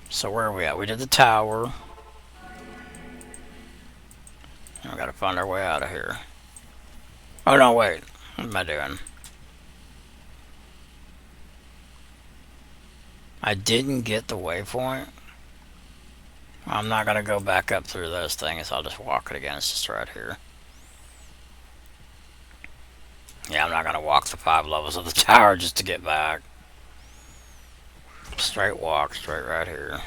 So where are we at? We did the tower. And we gotta find our way out of here. Oh no, wait. What am I doing? I didn't get the waypoint. I'm not gonna go back up through those things. I'll just walk it again. It's just right here. Yeah, I'm not gonna walk the 5 levels of the tower just to get back. Straight walk, straight right here.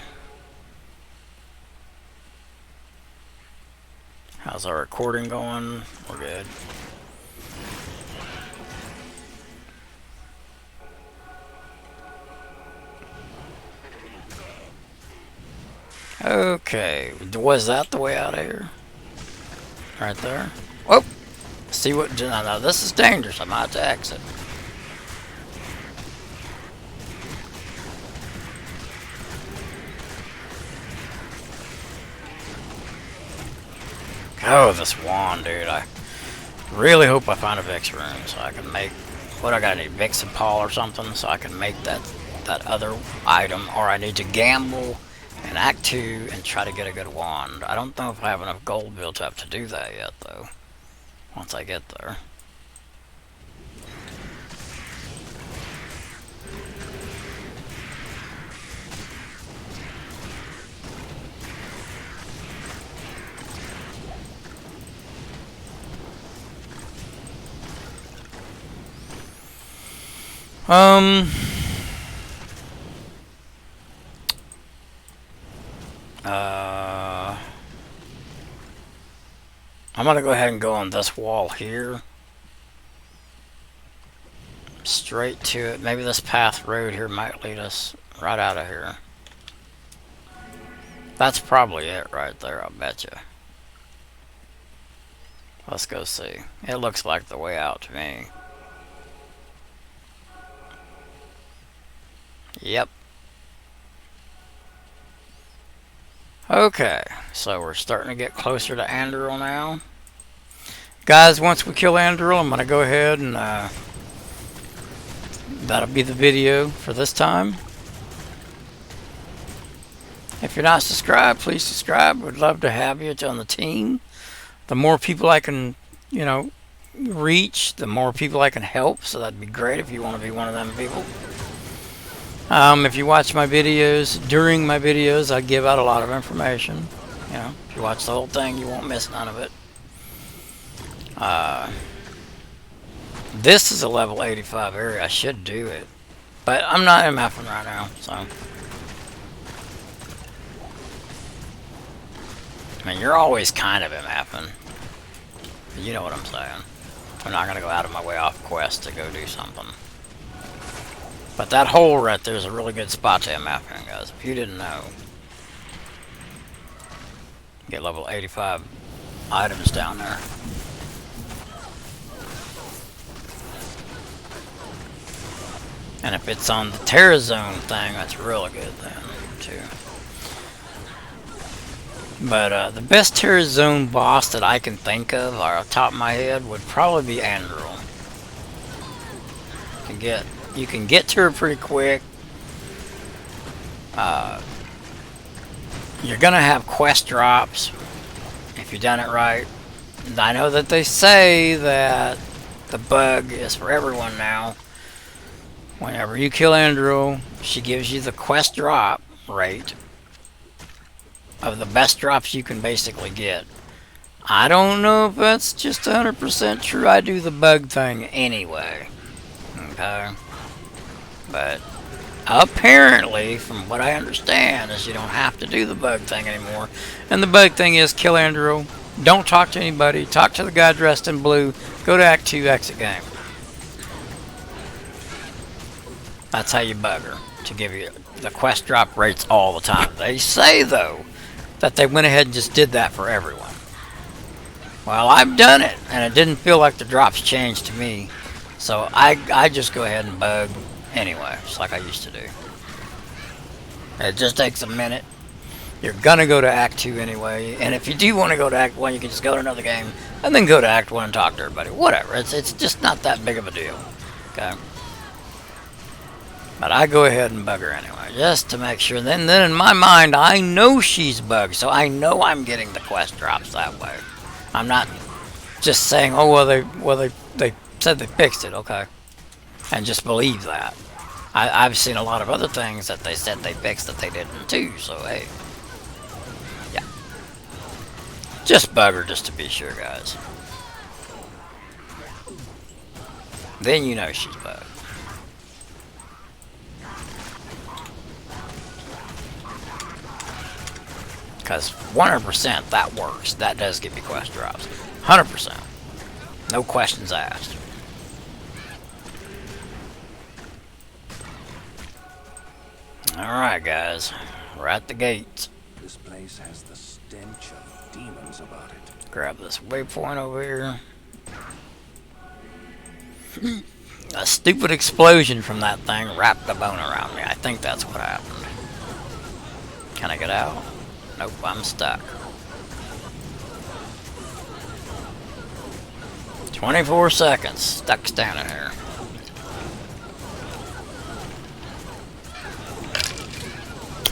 How's our recording going? We're good. Okay, was that the way out of here? Right there? Whoop! See what? No, this is dangerous. I might have to exit. Oh, this wand, dude. I really hope I find a Vex rune so I can make... What, I gotta need Vex and Paul or something so I can make that other item. Or I need to gamble in Act 2 and try to get a good wand. I don't know if I have enough gold built up to do that yet, though. Once I get there. Um. I'm gonna go ahead and go on this wall here. Straight to it. Maybe this path road here might lead us right out of here. That's probably it right there, I'll bet you. Let's go see. It looks like the way out to me. Yep. Okay, so we're starting to get closer to Andrew now. Guys, once we kill Andrew, I'm going to go ahead and that'll be the video for this time. If you're not subscribed, please subscribe. We'd love to have you on the team. The more people I can, you know, reach, the more people I can help. So that'd be great if you want to be one of them people. If you watch my videos, during my videos, I give out a lot of information. You know, if you watch the whole thing, you won't miss none of it. This is a level 85 area. I should do it. But I'm not MFing right now, so. I mean, you're always kind of MFing. You know what I'm saying. I'm not going to go out of my way off quest to go do something. But that hole right there is a really good spot to MF in, guys. If you didn't know. Get level 85 items down there. And if it's on the Terra Zone thing, that's really good then, too. But the best Terra Zone boss that I can think of, or off the top of my head, would probably be Andrew. You can get to her pretty quick. You're gonna have quest drops if you've done it right. I know that they say that the bug is for everyone now. Whenever you kill Andrew, she gives you the quest drop rate of the best drops you can basically get. I don't know if that's just 100% true. I do the bug thing anyway. Okay? But apparently, from what I understand, is you don't have to do the bug thing anymore. And the bug thing is kill Andrew, don't talk to anybody, talk to the guy dressed in blue, go to Act 2, exit game. That's how you bug her, to give you the quest drop rates all the time. They say, though, that they went ahead and just did that for everyone. Well, I've done it, and it didn't feel like the drops changed to me. So I just go ahead and bug anyway, just like I used to do. It just takes a minute. You're gonna go to Act 2 anyway, and if you do want to go to Act 1, you can just go to another game, and then go to Act 1 and talk to everybody. Whatever, it's just not that big of a deal, okay? But I go ahead and bug her anyway, just to make sure. Then in my mind, I know she's bugged, so I know I'm getting the quest drops that way. I'm not just saying, oh, well, they said they fixed it, okay, and just believe that. I've seen a lot of other things that they said they fixed that they didn't too, so hey. Yeah. Just bug her just to be sure, guys. Then you know she's bugged. Because 100% that works. That does give you quest drops. 100%. No questions asked. Alright, guys. We're at the gates. This place has the stench of demons about it. Grab this waypoint over here. A stupid explosion from that thing wrapped the bone around me. I think that's what happened. Can I get out? Nope, I'm stuck. 24 seconds. Stuck standing here.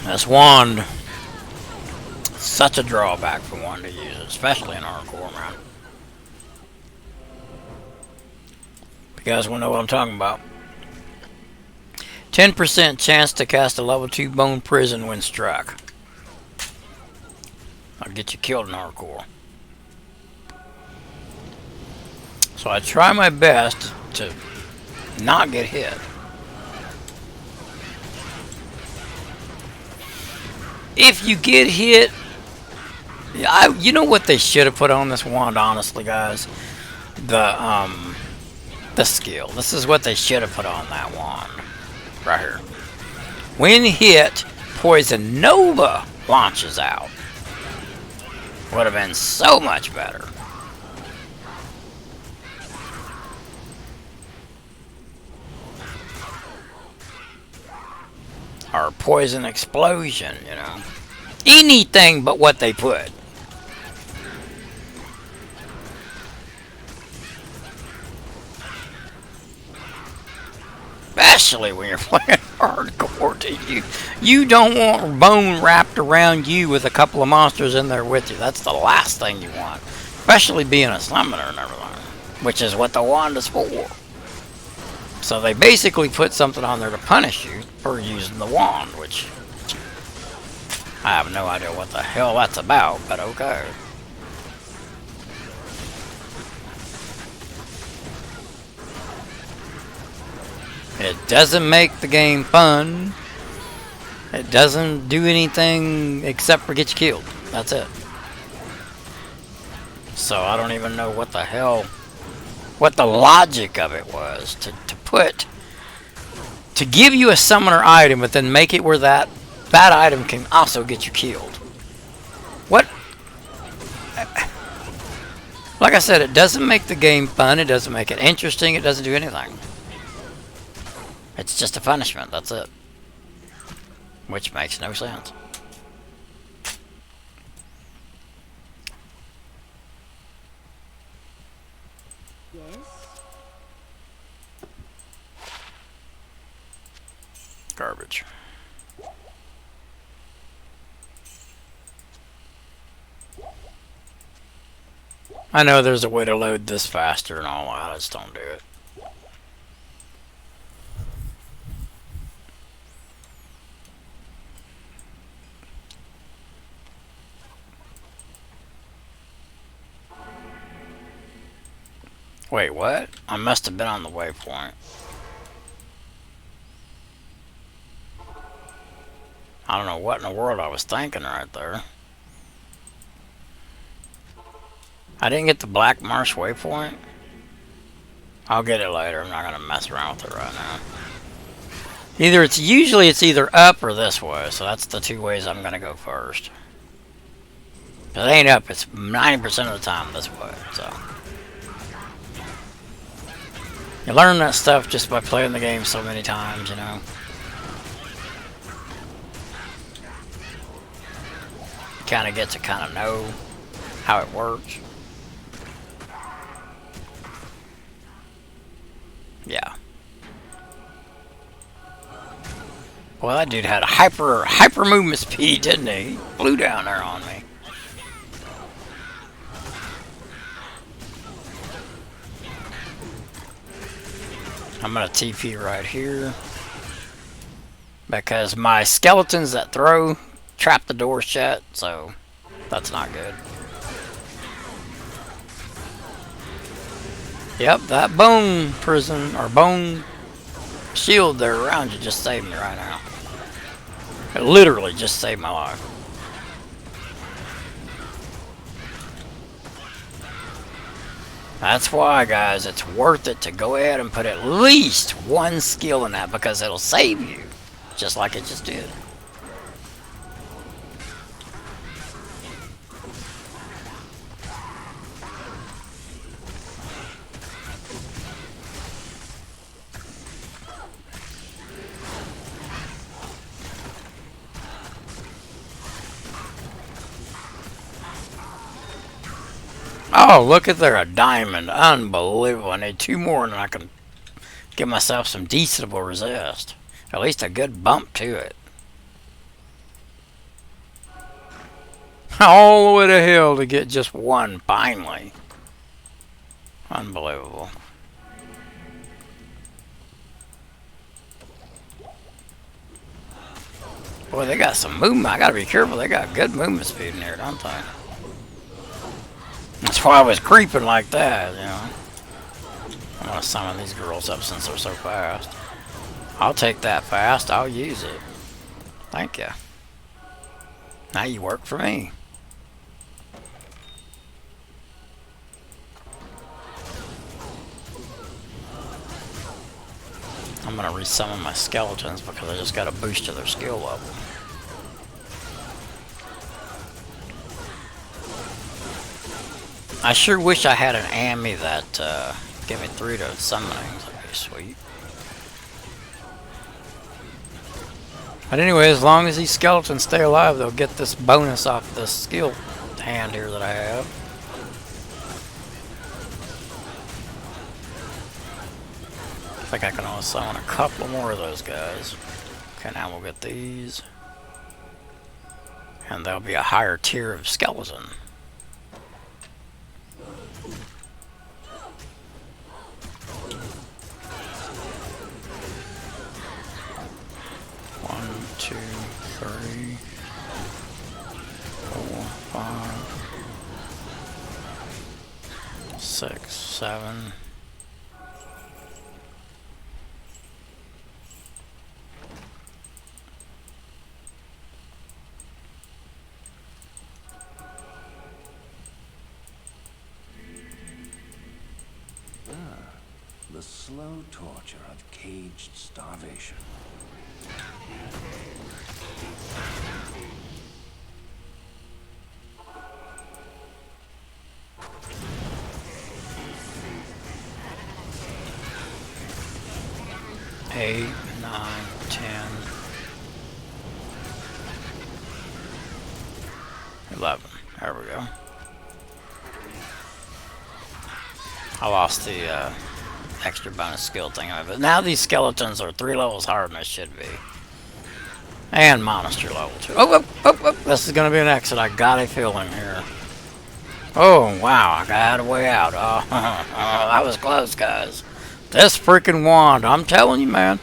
This wand, such a drawback for one to use it, especially in hardcore, man. You guys want to know what I'm talking about? 10% chance to cast a level 2 bone prison when struck. I'll get you killed in hardcore. So I try my best to not get hit. If you get hit, you know what they should have put on this wand, honestly, guys? The skill. This is what they should have put on that wand. Right here. When hit, Poison Nova launches out. Would have been so much better. Or Poison Explosion, you know. Anything but what they put. Especially when you're playing hardcore, you don't want bone wrapped around you with a couple of monsters in there with you. That's the last thing you want. Especially being a summoner and everything. Which is what the wand is for. So they basically put something on there to punish you for using the wand, which I have no idea what the hell that's about, but okay. It doesn't make the game fun. It doesn't do anything except for get you killed. That's it. So I don't even know what the hell, what the logic of it was to give you a summoner item, but then make it where that item can also get you killed. What? Like I said, it doesn't make the game fun. It doesn't make it interesting. It doesn't do anything. It's just a punishment, that's it. Which makes no sense. Yes. Garbage. I know there's a way to load this faster and all, I just don't do it. Wait, what? I must have been on the waypoint. I don't know what in the world I was thinking right there. I didn't get the Black Marsh waypoint? I'll get it later. I'm not going to mess around with it right now. Usually it's either up or this way, so that's the two ways I'm going to go first. If it ain't up, it's 90% of the time this way, so. You learn that stuff just by playing the game so many times, you know. You kind of get to kind of know how it works. Yeah. Well, that dude had a hyper movement speed, didn't he? He flew down there on me. I'm gonna TP right here because my skeletons that throw trap the door shut, so that's not good. Yep, that bone prison or bone shield there around you just saved me right now. It literally just saved my life. That's why, guys, it's worth it to go ahead and put at least one skill in that because it'll save you, just like it just did. Oh, look at there, a diamond. Unbelievable. I need 2 more and I can give myself some decentable resist. At least a good bump to it. All the way to hell to get just one, finally. Unbelievable. Boy, they got some movement. I gotta be careful. They got good movement speed in here, don't they? That's why I was creeping like that, you know. I'm gonna summon these girls up since they're so fast. I'll take that fast. I'll use it. Thank you. Now you work for me. I'm gonna resummon my skeletons because I just got a boost to their skill level. I sure wish I had an Ami that get me through to summonings. That'd be sweet. But anyway, as long as these skeletons stay alive, they'll get this bonus off this skill hand here that I have. I think I can only summon a couple more of those guys. Okay, now we'll get these. And there'll be a higher tier of skeleton. One, two, three, 4, 5, 6, 7. The slow torture of caged starvation. Eight, 9, 10, 11. There we go. I lost the extra bonus skill thing of it. Now these skeletons are 3 levels higher than they should be. And monster level 2. Oh, this is going to be an exit. I got a feeling here. Oh, wow. I got a way out. Oh, that was close, guys. This freaking wand. I'm telling you, man.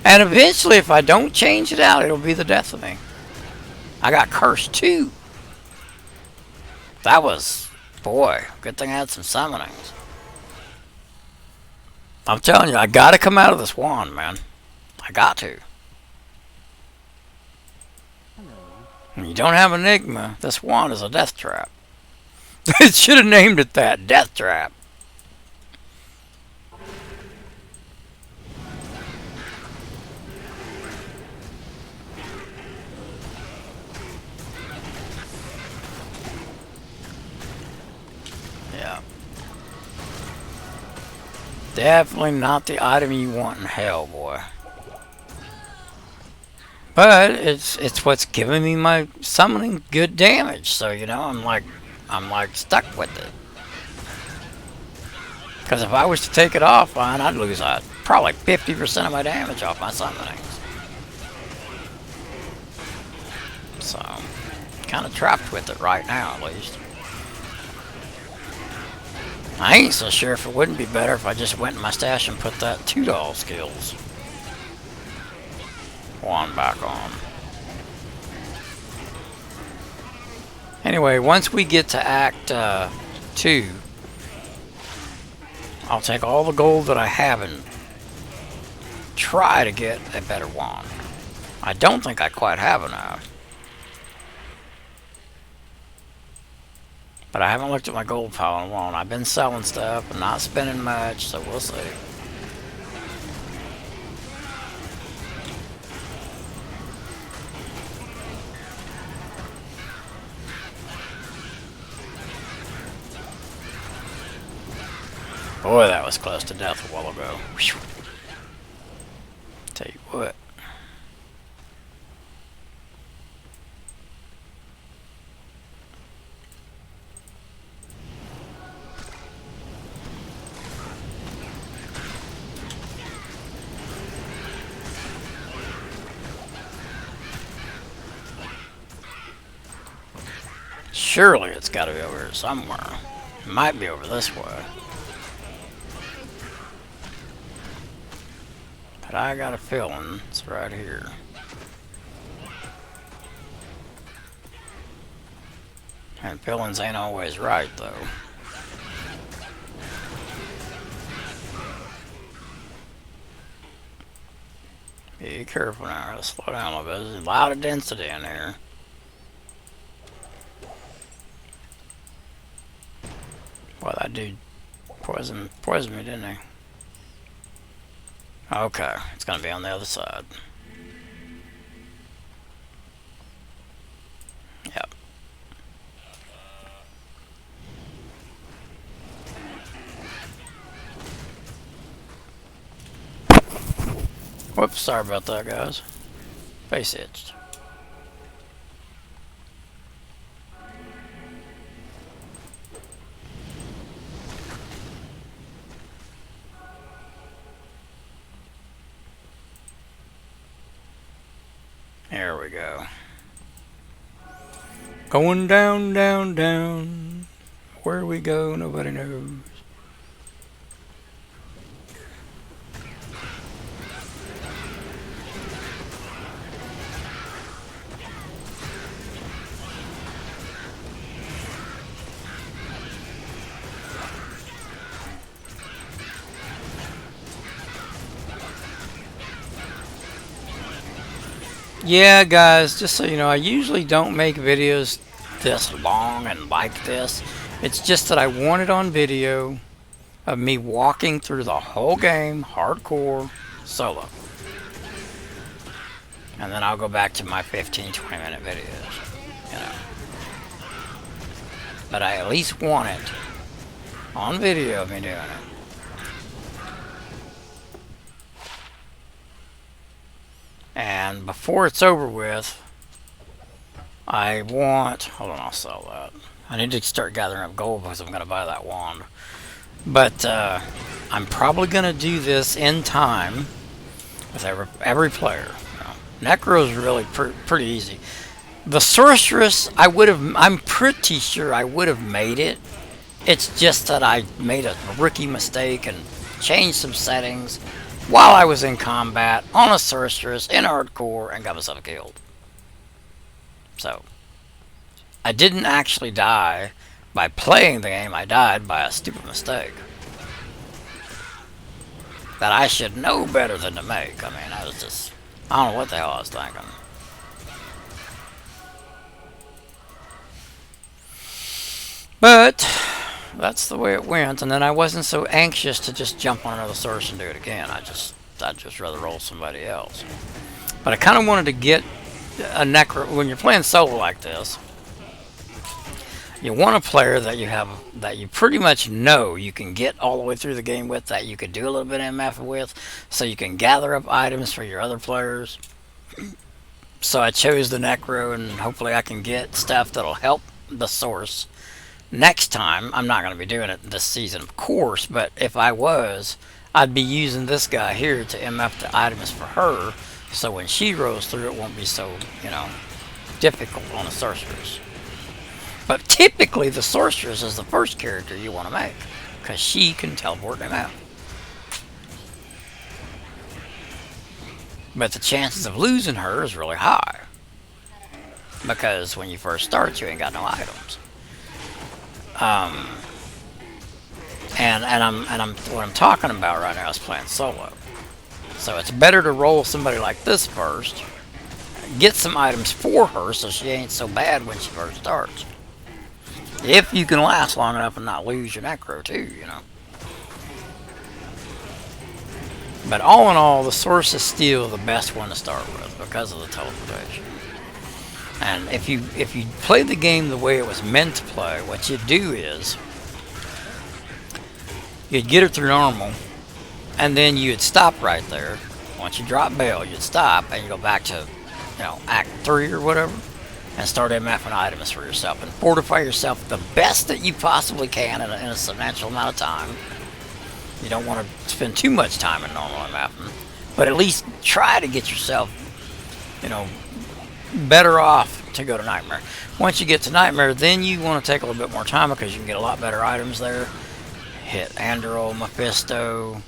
And eventually, if I don't change it out, it'll be the death of me. I got cursed, too. That was... Boy, good thing I had some summonings. I'm telling you, I gotta come out of this wand, man. I got to. When you don't have Enigma, this wand is a death trap. It should have named it that, Death Trap. Yeah. Definitely not the item you want in hell, boy. But it's what's giving me my summoning good damage. So you know, I'm like stuck with it. Because if I was to take it off, I'd lose probably 50% of my damage off my summonings. So, kind of trapped with it right now, at least. I ain't so sure if it wouldn't be better if I just went in my stash and put that $2 skills wand back on. Anyway, once we get to Act 2, I'll take all the gold that I have and try to get a better wand. I don't think I quite have enough. But I haven't looked at my gold pile in a while. I've been selling stuff and not spending much, so we'll see. Boy, that was close to death a while ago. Whew. Tell you what. Surely it's got to be over here somewhere. It might be over this way. But I got a feeling it's right here. And feelings ain't always right, though. Be careful now. Slow down a little bit. There's a lot of density in here. dude poisoned me, didn't he? Okay, it's gonna be on the other side. Yep. Whoops, sorry about that, guys. Face itched. There we go. Going down, down, down. Where we go, nobody knows. Yeah, guys, just so you know, I usually don't make videos this long and like this. It's just that I want it on video of me walking through the whole game, hardcore, solo. And then I'll go back to my 15-20 minute videos, you know. But I at least want it on video of me doing it. And before it's over with, I want... Hold on, I'll sell that. I need to start gathering up gold because I'm going to buy that wand. But I'm probably going to do this in time with every player. You know, Necro's really pretty easy. The Sorceress, I'm pretty sure I would have made it. It's just that I made a rookie mistake and changed some settings while I was in combat on a Sorceress in hardcore and got myself killed. So, I didn't actually die by playing the game, I died by a stupid mistake that I should know better than to make. I mean, I don't know what the hell I was thinking. But that's the way it went, and then I wasn't so anxious to just jump on another source and do it again. I'd just rather roll somebody else. But I kind of wanted to get a Necro. When you're playing solo like this, you want a player that you pretty much know you can get all the way through the game with, that you could do a little bit of MF with, so you can gather up items for your other players. So I chose the Necro, and hopefully I can get stuff that'll help the source. Next time, I'm not going to be doing it this season, of course, but if I was, I'd be using this guy here to MF the items for her, so when she rolls through, it won't be so, you know, difficult on a sorceress. But typically, the sorceress is the first character you want to make, because she can teleport them out. But the chances of losing her is really high, because when you first start, you ain't got no items. What I'm talking about right now is playing solo. So it's better to roll somebody like this first, get some items for her so she ain't so bad when she first starts. If you can last long enough and not lose your Necro too, you know. But all in all, the source is still the best one to start with because of the teleportation. And if you play the game the way it was meant to play, what you do is you'd get her through normal, and then you'd stop right there. Once you drop bail, you'd stop and you go back to, you know, Act 3 or whatever, and start MFing items for yourself and fortify yourself the best that you possibly can in a substantial amount of time. You don't want to spend too much time in normal MFing, but at least try to get yourself, you know, better off to go to Nightmare. Once you get to Nightmare, then you want to take a little bit more time because you can get a lot better items there. Hit Andro, Mephisto,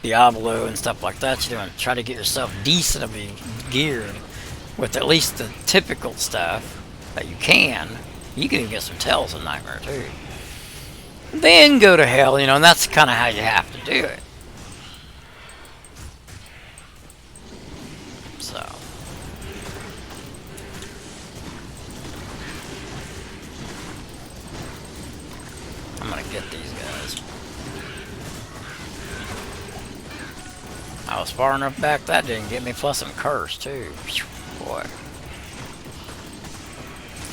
Diablo, and stuff like that. You want to try to get yourself decently geared with at least the typical stuff that you can. You can even get some tells in Nightmare too. Then go to Hell, you know, and that's kind of how you have to do it. So. I'm gonna get these guys. I was far enough back that didn't get me, plus I'm cursed too. Boy.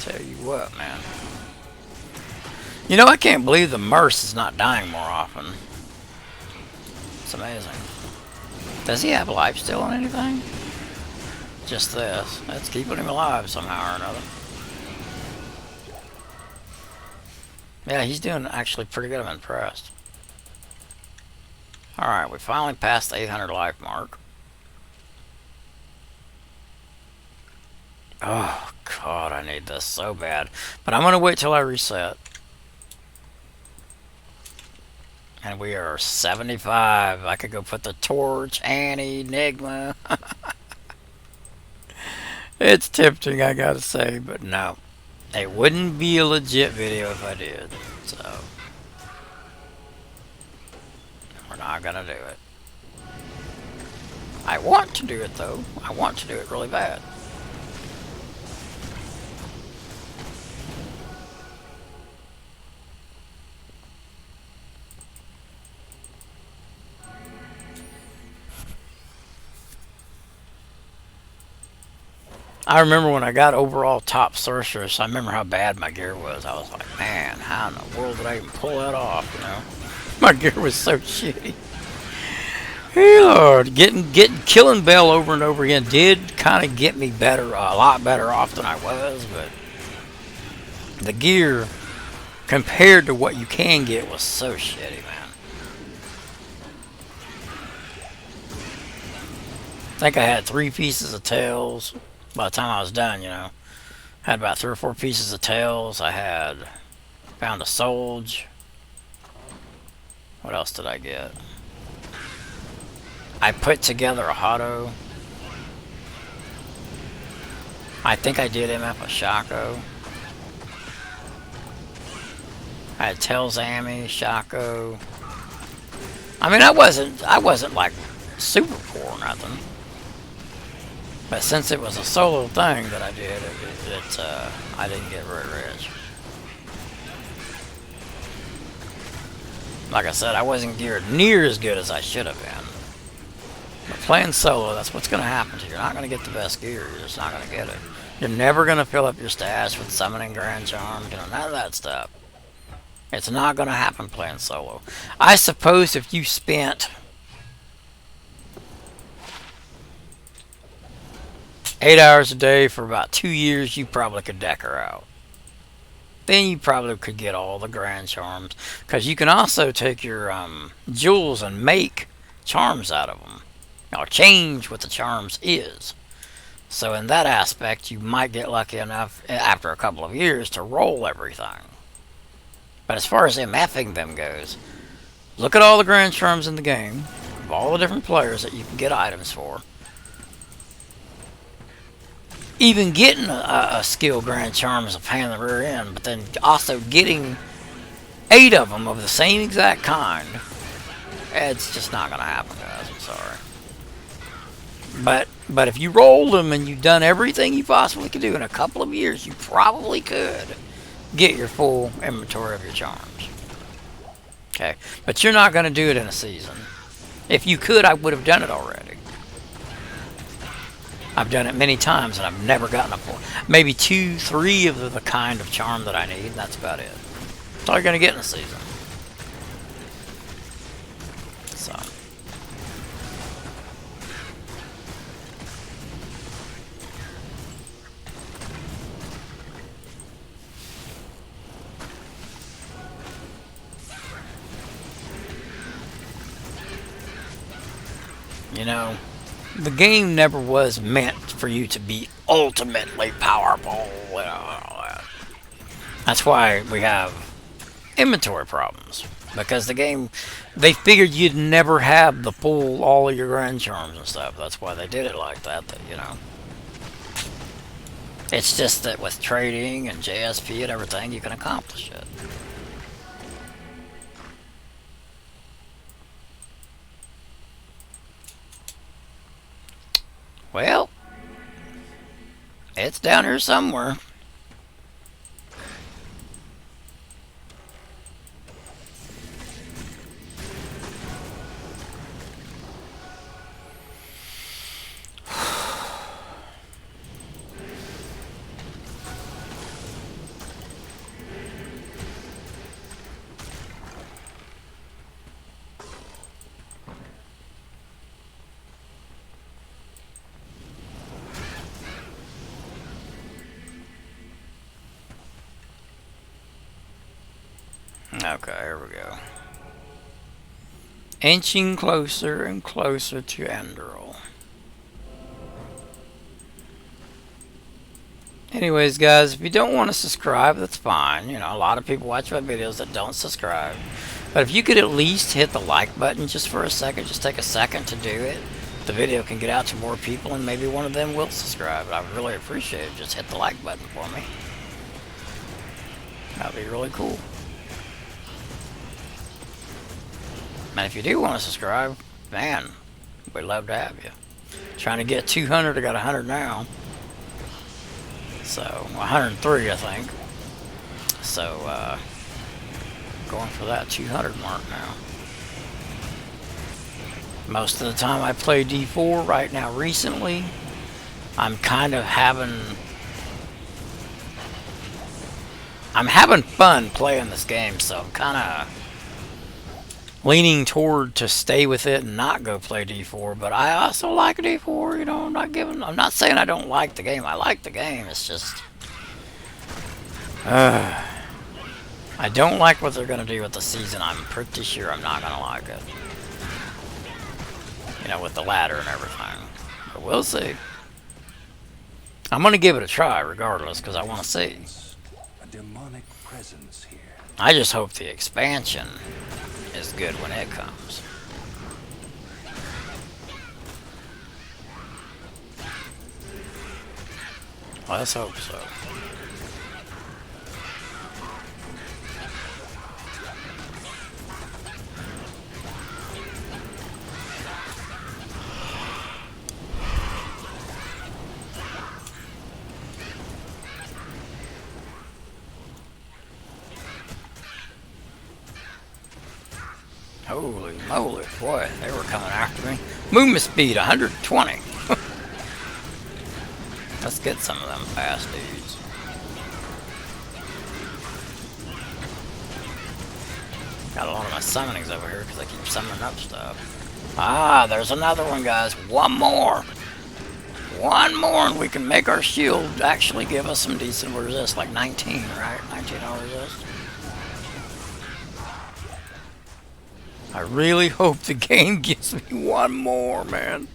Tell you what, man. You know, I can't believe the Merce is not dying more often. It's amazing. Does he have life still on anything? Just this. That's keeping him alive somehow or another. Yeah, he's doing actually pretty good. I'm impressed. Alright, we finally passed the 800 life mark. Oh, God, I need this so bad. But I'm going to wait till I reset. And we are 75. I could go put the torch and Enigma. It's tempting, I gotta say, but no. It wouldn't be a legit video if I did. So, we're not gonna do it. I want to do it, though. I want to do it really bad. I remember when I got overall top sorceress, I remember how bad my gear was. I was like, man, how in the world did I even pull that off, you know? My gear was so shitty. Hey Lord, killing Bell over and over again did kind of get me better, a lot better off than I was, but the gear compared to what you can get was so shitty, man. I think I had 3 pieces of tails by the time I was done, you know. Had about 3 or 4 pieces of tails. I had found a solge. What else did I get? I put together a Hotto. I think I did MF a Shaco. I had Tails Ammy, Shaco. I mean, I wasn't like super poor or nothing. But since it was a solo thing that I did, I didn't get very rich. Like I said, I wasn't geared near as good as I should have been. But playing solo, that's what's going to happen to you. You're not going to get the best gear. You're just not going to get it. You're never going to fill up your stash with summoning Grand Charms, you know, none of that stuff. It's not going to happen playing solo. I suppose if you spent 8 hours a day for about 2 years, you probably could deck her out. Then you probably could get all the Grand Charms. Because you can also take your jewels and make charms out of them. Or change what the charms is. So in that aspect, you might get lucky enough after a couple of years to roll everything. But as far as MFing them goes, look at all the Grand Charms in the game. Of all the different players that you can get items for. Even getting a skill Grand Charm is a pain in the rear end, but then also getting 8 of them of the same exact kind, it's just not going to happen, guys. I'm sorry. But if you rolled them and you've done everything you possibly could do in a couple of years, you probably could get your full inventory of your charms. Okay, but you're not going to do it in a season. If you could, I would have done it already. I've done it many times and I've never gotten a full. Maybe 2, 3 of the kind of charm that I need, and that's about it. That's all you're going to get in a season. So. You know, the game never was meant for you to be ultimately powerful. That's why we have inventory problems. Because the game, they figured you'd never have the full, all of your Grand Charms and stuff. That's why they did it like that, you know. It's just that with trading and JSP and everything, you can accomplish it. Well, it's down here somewhere. Okay, here we go. Inching closer and closer to Andoril. Anyways, guys, if you don't want to subscribe, that's fine. You know, a lot of people watch my videos that don't subscribe. But if you could at least hit the like button just for a second, just take a second to do it, the video can get out to more people and maybe one of them will subscribe. I would really appreciate it. Just hit the like button for me. That'd be really cool. And if you do want to subscribe, man, we'd love to have you. Trying to get 200, I got 100 now. So, 103 I think. So, going for that 200 mark now. Most of the time I play D4 right now recently. I'm kind of having fun playing this game, so I'm kind of leaning toward to stay with it and not go play D4, but I also like D4, you know, I'm not saying I don't like the game. I like the game. It's just I don't like what they're going to do with the season. I'm pretty sure I'm not going to like it. You know, with the ladder and everything. But we'll see. I'm going to give it a try regardless because I want to see. A demonic presence here. I just hope the expansion is good when it comes. Let's hope so. Holy moly, boy, they were coming after me. Movement speed, 120. Let's get some of them fast dudes. Got a lot of my summonings over here because I keep summoning up stuff. Ah, there's another one, guys. One more. One more and we can make our shield actually give us some decent resist, like 19, right? 19 resist. I really hope the game gives me one more, man.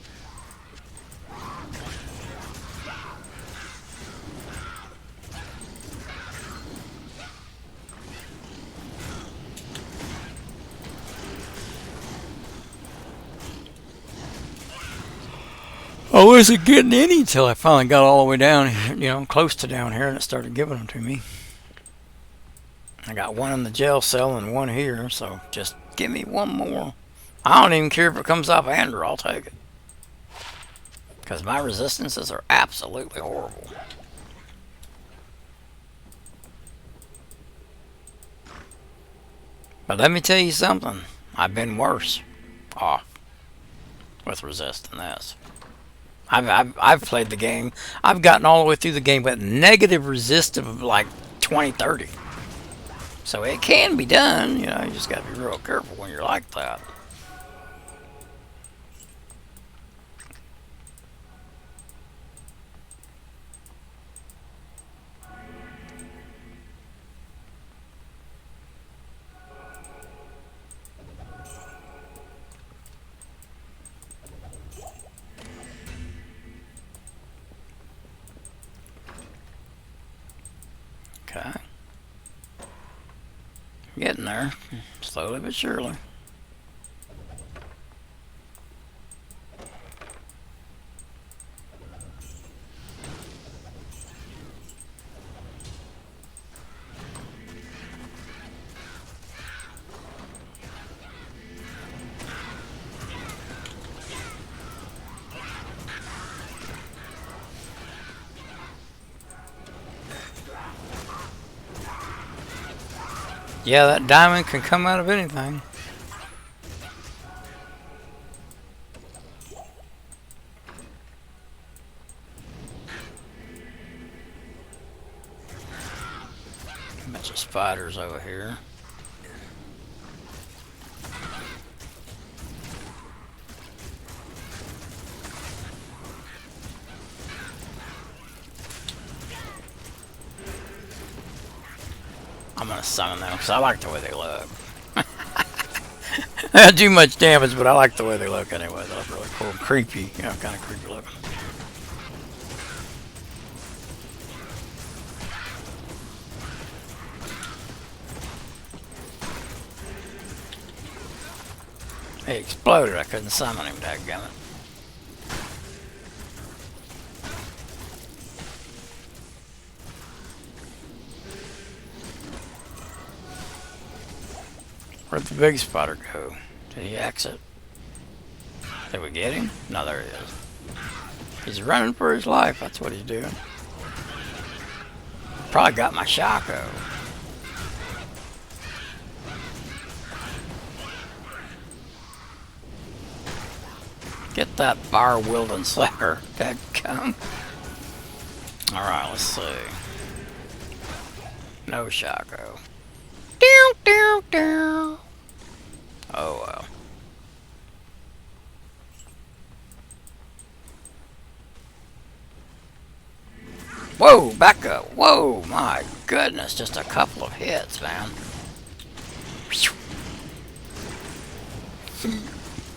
I wasn't getting any until I finally got all the way down here, you know, close to down here, and it started giving them to me. I got one in the jail cell and one here, so just give me one more. I don't even care if it comes off Andor, I'll take it. Because my resistances are absolutely horrible. But let me tell you something. I've been worse off with resist than this. I've played the game. I've gotten all the way through the game with negative resist of like 20, 30. So it can be done, you know, you just got to be real careful when you're like that. Okay. Getting there, slowly but surely. Yeah, that diamond can come out of anything. Bunch of spiders over here. I'm gonna summon them because I like the way they look. They don't do much damage, but I like the way they look anyway. They look really cool. Creepy. You know, kind of creepy looking. He exploded. I couldn't summon him, dadgummit. Where'd the big spotter go? Did he exit? Did we get him? No, there he is. He's running for his life. That's what he's doing. Probably got my Shaco. Get that fire-wielding slacker. Dadgum. Alright, let's see. No Shaco. Down, down, down. Oh well. Whoa, back up. Whoa, my goodness. Just a couple of hits, man.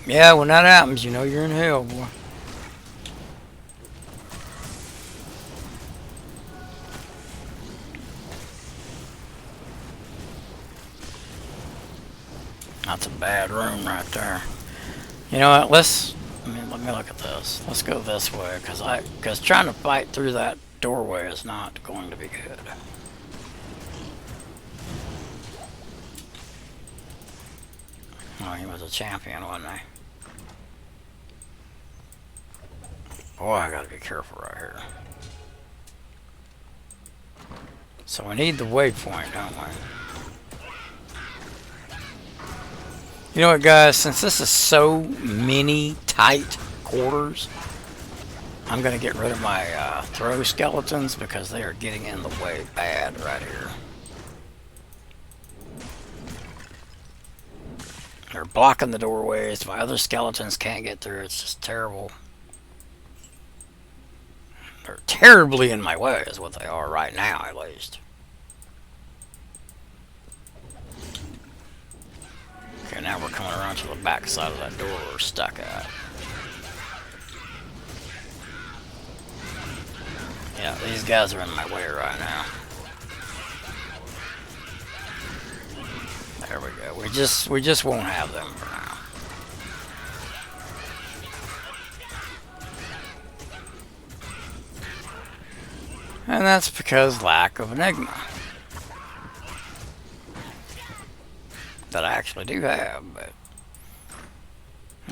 Yeah, when that happens, you know you're in hell, boy. That's a bad room right there. You know what? Let me look at this. Let's go this way, because trying to fight through that doorway is not going to be good. Oh, he was a champion, wasn't he? Boy, I gotta be careful right here. So we need the waypoint, don't we? You know what, guys? Since this is so many tight quarters, I'm going to get rid of my throw skeletons because they are getting in the way bad right here. They're blocking the doorways. My other skeletons can't get through. It's just terrible. They're terribly in my way is what they are right now, at least. Okay, now we're coming around to the back side of that door we're stuck at. Yeah, these guys are in my way right now. There we go. We just won't have them for now. And that's because lack of Enigma. That I actually do have, but...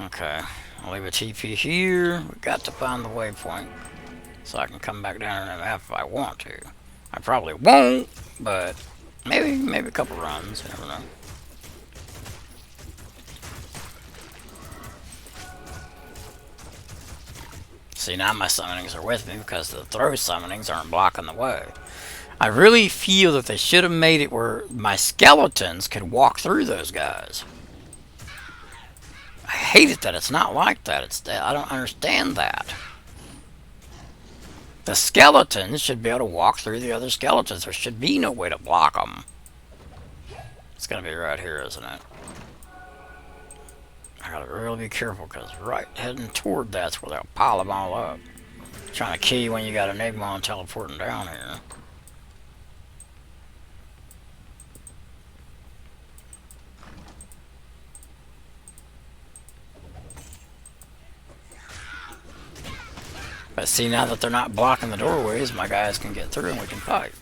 Okay, I'll leave a TP here. We got to find the waypoint. So I can come back down and if I want to. I probably won't, but maybe a couple runs, you never know. See, now my summonings are with me because the throw summonings aren't blocking the way. I really feel that they should have made it where my skeletons could walk through those guys. I hate it that it's not like that. I don't understand that. The skeletons should be able to walk through the other skeletons. There should be no way to block them. It's going to be right here, isn't it? I got to really be careful because right heading toward that's where they'll pile them all up. Trying to key when you got Enigma and teleporting down here. But see, now that they're not blocking the doorways, my guys can get through and we can fight.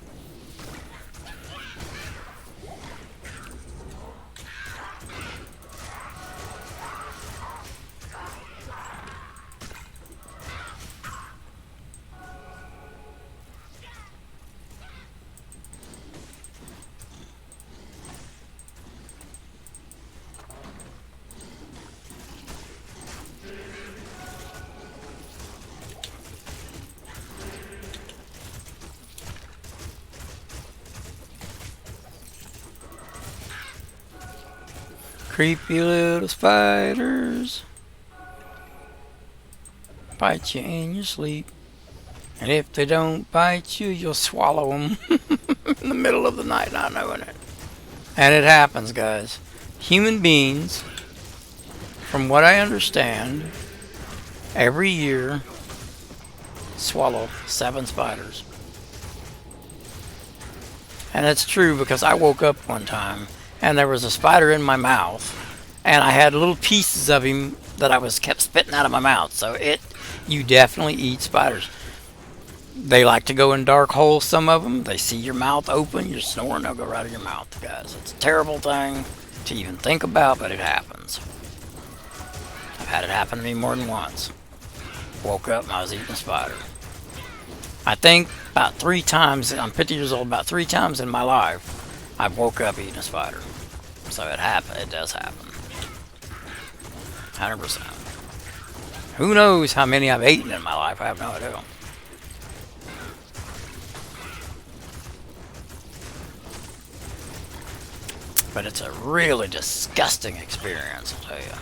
Creepy little spiders bite you in your sleep, and if they don't bite you, you'll swallow them in the middle of the night not knowing it. And it happens, guys. Human beings, from what I understand, every year swallow 7 spiders. And it's true because I woke up one time and there was a spider in my mouth and I had little pieces of him that I was kept spitting out of my mouth. So you definitely eat spiders. They like to go in dark holes, some of them. They see your mouth open, you're snoring, they'll go right in your mouth, guys. It's a terrible thing to even think about, but it happens. I've had it happen to me more than once. Woke up and I was eating a spider. I think about 3 times, I'm 50 years old, about 3 times in my life, I've woke up eating a spider. So it does happen. 100%. Who knows how many I've eaten in my life, I have no idea. But it's a really disgusting experience, I'll tell you.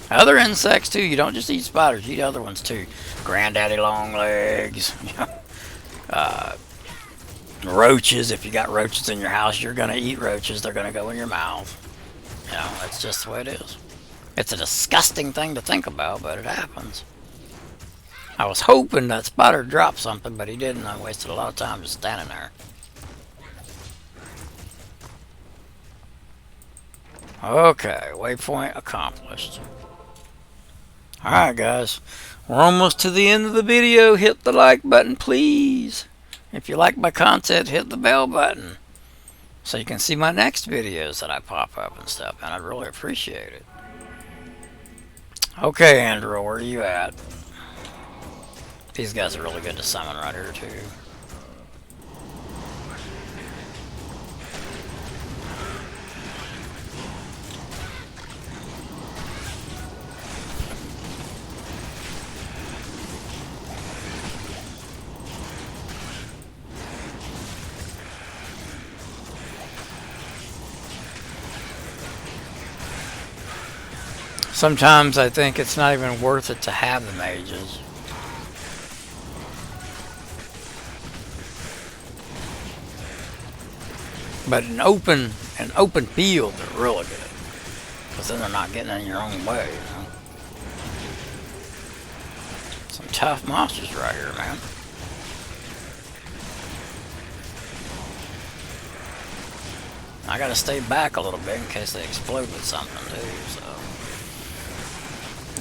Other insects too, you don't just eat spiders, you eat other ones too. Granddaddy longlegs, roaches. If you got roaches in your house, you're gonna eat roaches, they're gonna go in your mouth. You know, that's just the way it is. It's a disgusting thing to think about, but it happens. I was hoping that spider dropped something, but he didn't. I wasted a lot of time just standing there. Okay, waypoint accomplished. Alright guys, we're almost to the end of the video. Hit the like button, please. If you like my content, hit the bell button so you can see my next videos that I pop up and stuff, and I'd really appreciate it. Okay, Andrew, where are you at? These guys are really good to summon right here too. Sometimes I think it's not even worth it to have the mages. But an open field, they're really good. Because then they're not getting in your own way, you know? Some tough monsters right here, man. I gotta stay back a little bit in case they explode with something too, so.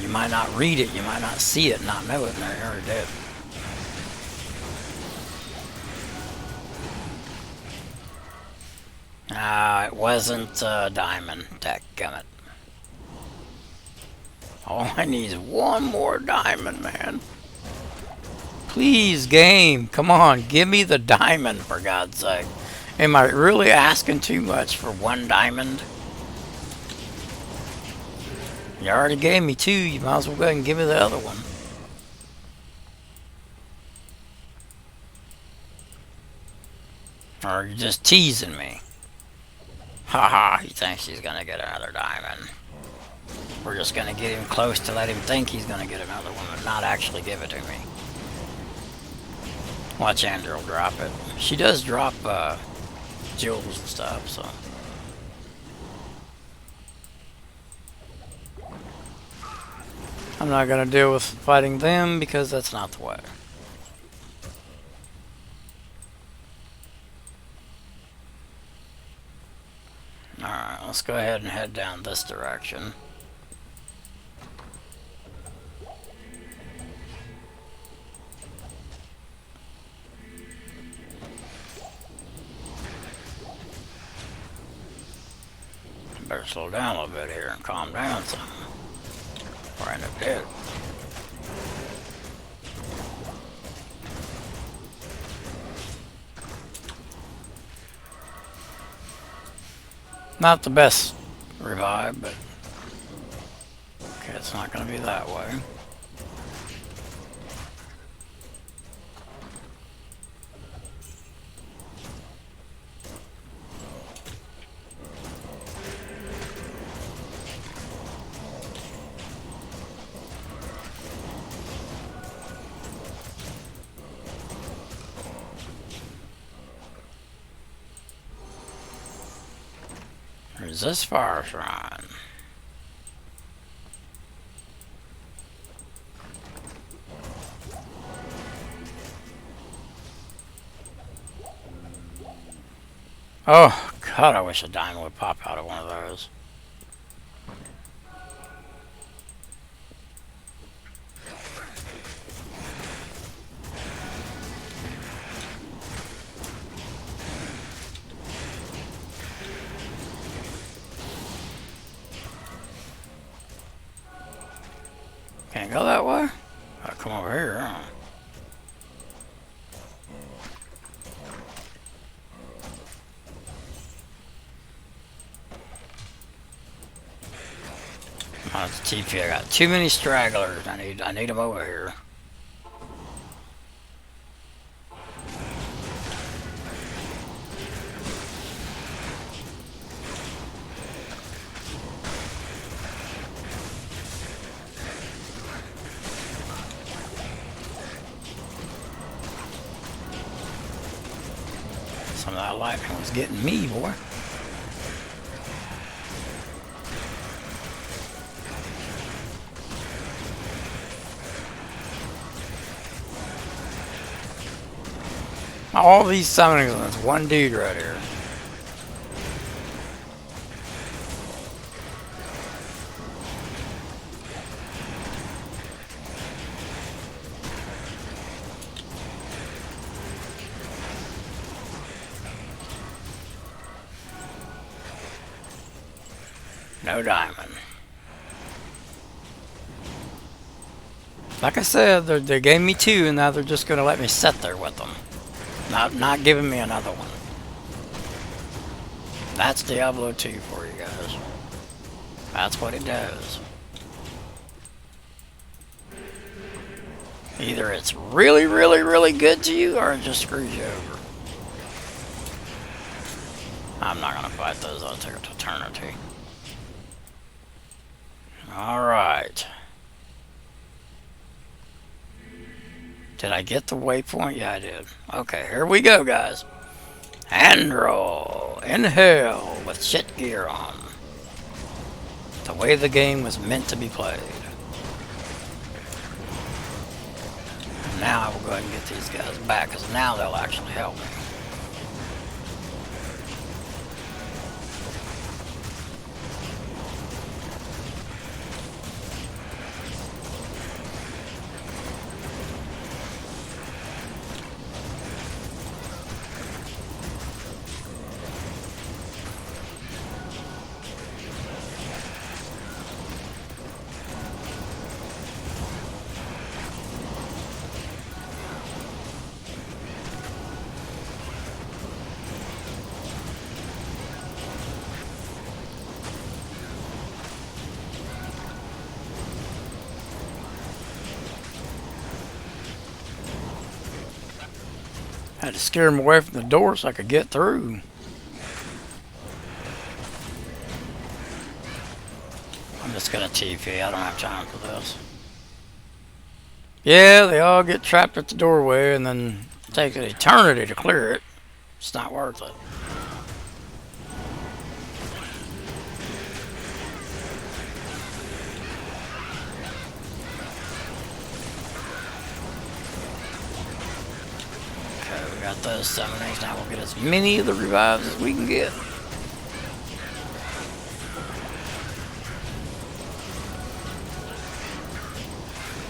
You might not read it, you might not see it, not know it, and they're already dead. It wasn't diamond, dadgummit. All I need is one more diamond, man. Please, game, come on, give me the diamond, for God's sake. Am I really asking too much for 1 diamond? You already gave me 2, you might as well go ahead and give me the other one. Or you're just teasing me. Haha, he thinks he's gonna get another diamond. We're just gonna get him close to let him think he's gonna get another one, but not actually give it to me. Watch Andrew drop it. She does drop jewels and stuff, so. I'm not gonna deal with fighting them because that's not the way. Alright, let's go ahead and head down this direction. Better slow down a little bit here and calm down some. Or I end up dead. Not the best revive, but okay, it's not going to be that way. is this fire shrine? Oh, God, I wish a diamond would pop out of one of those. Can't go that way? Gotta come over here, huh? Oh, it's TP. I got too many stragglers. I need them over here. Some of that lightning was getting me, boy. All these summonings on this one dude right here. No diamond. Like I said, they gave me two, and now they're just going to let me sit there with them. Not giving me another one. That's Diablo 2 for you guys. That's what it does. Either it's really, really, really good to you, or it just screws you over. I'm not going to fight those. I'll take it to eternity. Alright. Did I get the waypoint? Yeah, I did. Okay, here we go, guys. Andro in hell with shit gear on. The way the game was meant to be played. And now I will go ahead and get these guys back, because now they'll actually help me. I had to scare him away from the door so I could get through. I'm just gonna TP. I don't have time for this. Yeah, they all get trapped at the doorway and then it takes an eternity to clear it. It's not worth it. Got those summonings. Now we'll get as many of the revives as we can get.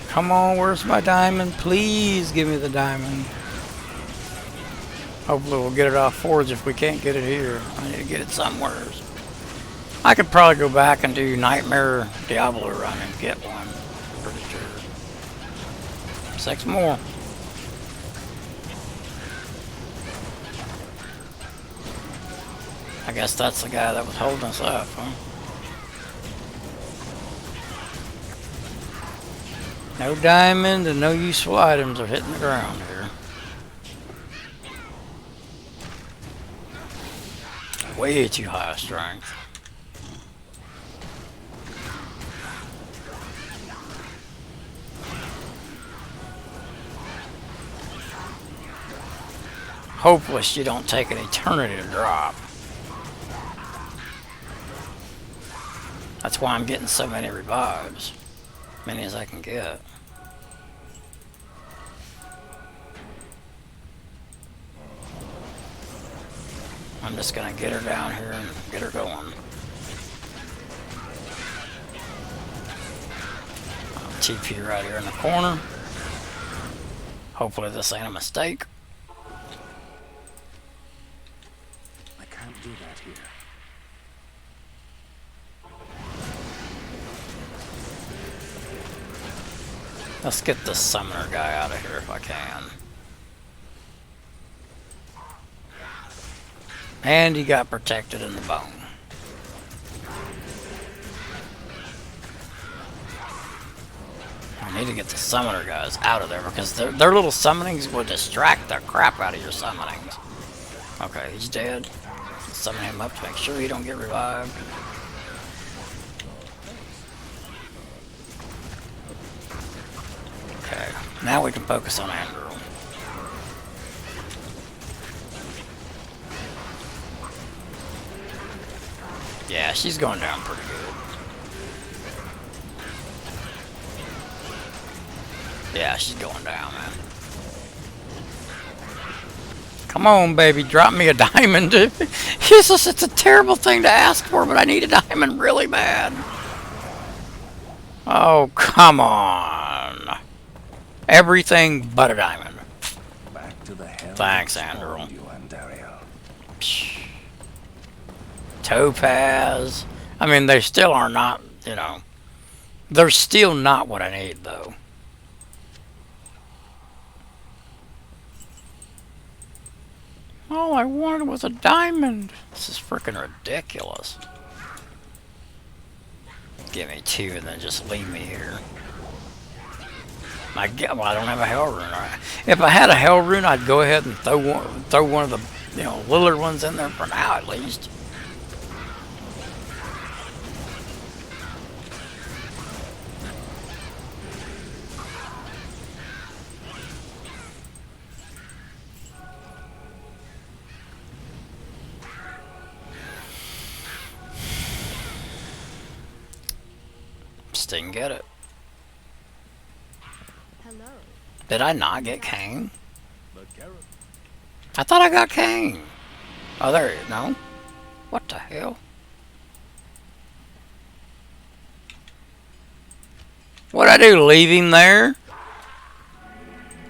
Come on, where's my diamond? Please give me the diamond. Hopefully we'll get it off Forge if we can't get it here. I need to get it somewhere. I could probably go back and do Nightmare Diablo run and get one. Pretty sure. 6 more. I guess that's the guy that was holding us up, huh? No diamond and no useful items are hitting the ground here. Way too high strength. Hopeless you don't take an eternity to drop. That's why I'm getting so many revives. Many as I can get. I'm just gonna get her down here and get her going. I'll TP right here in the corner. Hopefully this ain't a mistake. I can't do that here. Let's get this summoner guy out of here if I can. And he got protected in the bone. I need to get the summoner guys out of there because their little summonings will distract the crap out of your summonings. Okay, he's dead. Summon him up to make sure he don't get revived. Okay, now we can focus on Andrew. Yeah, she's going down pretty good. Yeah, she's going down, man. Come on, baby, drop me a diamond. Jesus, it's a terrible thing to ask for, but I need a diamond really bad. Oh, come on. Everything but a diamond. Back to the hell. Thanks, Andrew. You and Dario. Topaz. I mean, they still are not, you know. They're still not what I need, though. All I wanted was a diamond. This is freaking ridiculous. Give me two and then just leave me here. Well, I don't have a hell rune. If I had a hell rune, I'd go ahead and throw one of the, you know, littler ones in there for now at least. Just didn't get it. Hello. Did I not get Kane? I thought I got Kane. Oh, there you go. What the hell? What'd I do? Leave him there?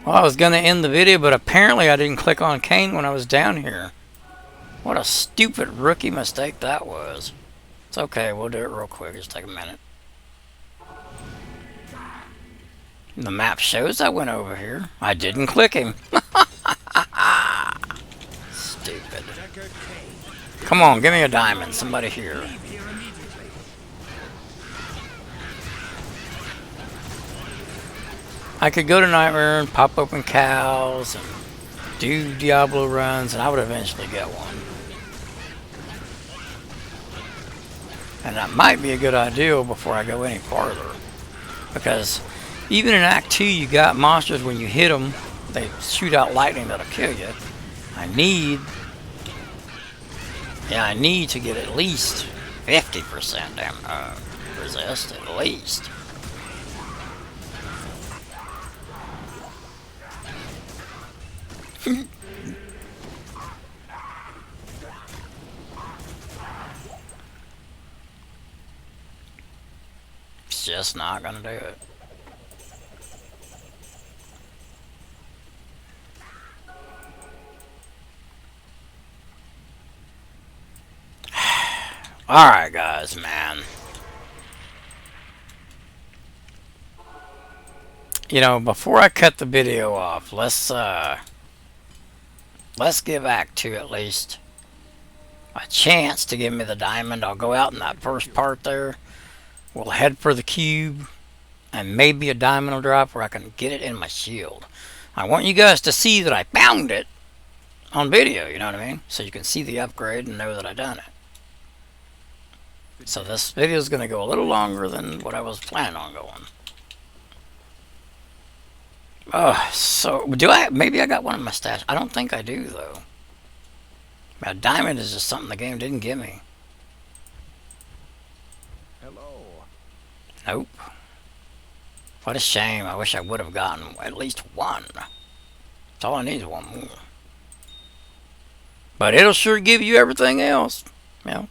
Well, I was going to end the video, but apparently I didn't click on Kane when I was down here. What a stupid rookie mistake that was. It's okay, we'll do it real quick. Just take a minute. The map shows I went over here. I didn't click him. Stupid. Come on, give me a diamond. Somebody here. I could go to Nightmare and pop open cows and do Diablo runs, and I would eventually get one. And that might be a good idea before I go any farther. Because even in Act 2, you got monsters, when you hit them, they shoot out lightning that'll kill you. I need to get at least 50% resist, at least. It's just not gonna do it. Alright guys, man. You know, before I cut the video off, let's give Act 2 at least a chance to give me the diamond. I'll go out in that first part there. We'll head for the cube, and maybe a diamond will drop where I can get it in my shield. I want you guys to see that I found it on video, you know what I mean? So you can see the upgrade and know that I done it. So this video is going to go a little longer than what I was planning on going. Oh, so maybe I got one in my stash. I don't think I do though. A diamond is just something the game didn't give me. Hello. Nope. What a shame. I wish I would have gotten at least one. That's all I need is one more. But it'll sure give you everything else. You know.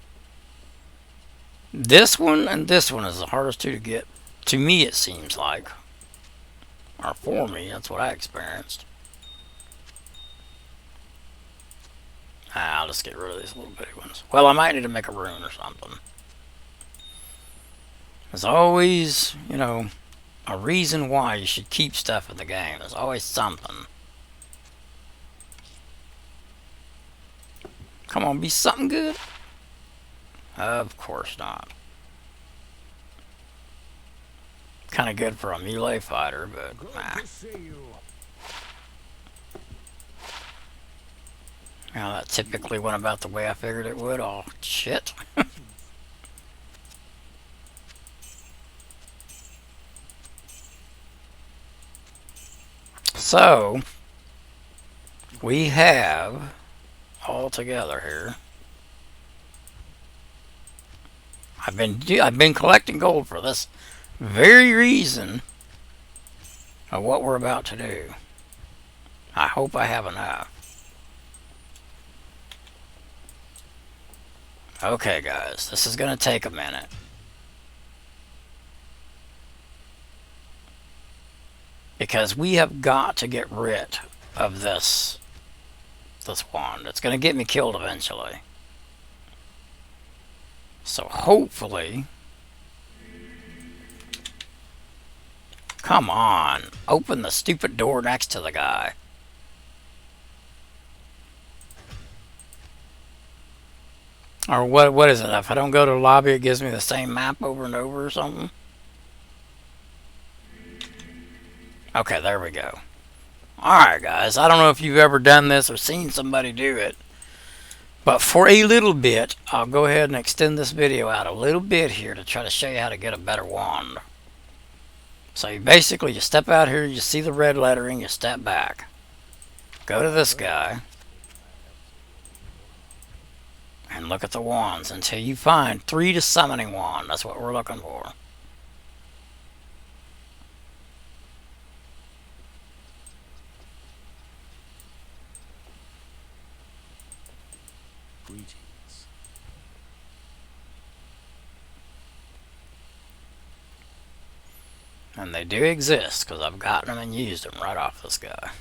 This one and this one is the hardest two to get. To me, it seems like. Or for me, that's what I experienced. I'll just get rid of these little bitty ones. Well, I might need to make a rune or something. There's always, you know, a reason why you should keep stuff in the game. There's always something. Come on, be something good. Of course not. Kind of good for a melee fighter, but nah. Good to see you. You know, that typically went about the way I figured it would. Oh, shit. So, we have all together here. I've been collecting gold for this very reason of what we're about to do. I hope I have enough. Okay, guys, this is going to take a minute. Because we have got to get rid of this wand. It's going to get me killed eventually. So hopefully... Come on, open the stupid door next to the guy. Or what is it? If I don't go to the lobby, it gives me the same map over and over or something? Okay, there we go. Alright, guys. I don't know if you've ever done this or seen somebody do it. But for a little bit, I'll go ahead and extend this video out a little bit here to try to show you how to get a better wand. So you basically, you step out here, you see the red lettering, you step back. Go to this guy. And look at the wands until you find 3 to summoning wand. That's what we're looking for. Greetings. And they do exist, because I've gotten them and used them right off this guy.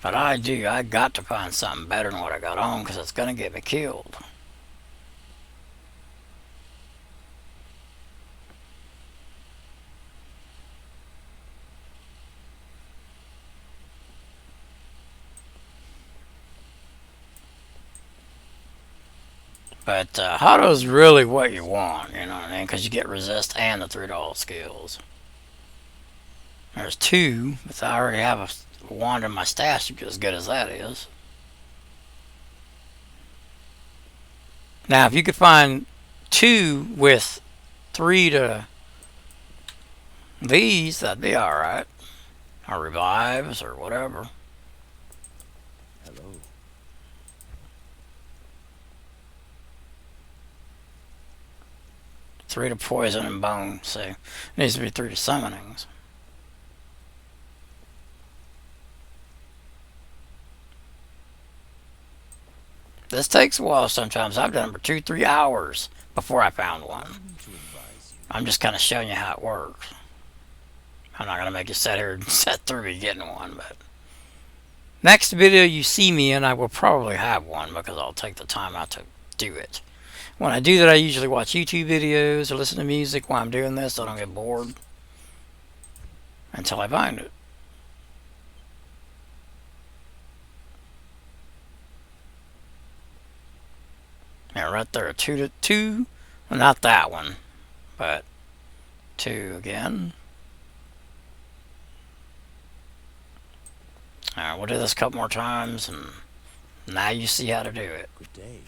But I got to find something better than what I got on, because it's going to get me killed. But Hotto's really what you want, you know what I mean? Because you get resist and the $3 skills. There's 2, but I already have a wand in my stash as good as that is. Now, if you could find 2 with 3 to these, that'd be alright. Or revives, or whatever. Hello. 3 to poison and bone, so it needs to be 3 to summonings. This takes a while sometimes. I've done it for 2-3 hours before I found one. I'm just kind of showing you how it works. I'm not going to make you sit here and sit through me getting one, but... Next video you see me in, I will probably have one because I'll take the time out to do it. When I do that, I usually watch YouTube videos or listen to music while I'm doing this so I don't get bored until I find it. Yeah, right there, 2 to 2. Well, not that one, but 2 again. Alright, we'll do this a couple more times, and now you see how to do it. Good day.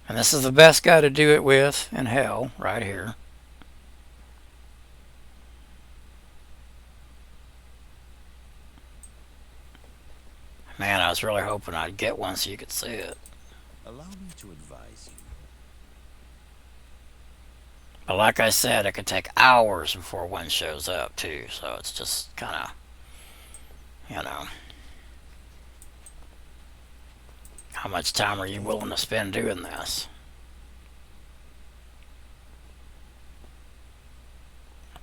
And this is the best guy to do it with in hell, right here. Man, I was really hoping I'd get one so you could see it. Allow me to advise you. But like I said, it could take hours before one shows up too. So it's just kind of, you know, how much time are you willing to spend doing this?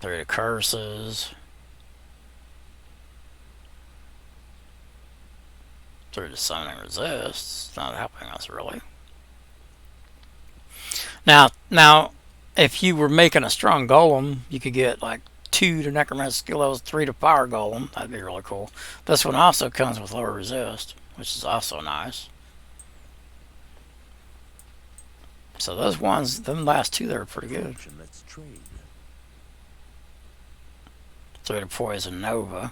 Through the curses, through the summoning resist. It's not helping us really. Now, if you were making a strong golem, you could get like 2 to necromancer skill levels, 3 to power golem. That'd be really cool. This one also comes with lower resist, which is also nice. So those ones, them last 2 there are pretty good. Let's trade. 3 to poison nova.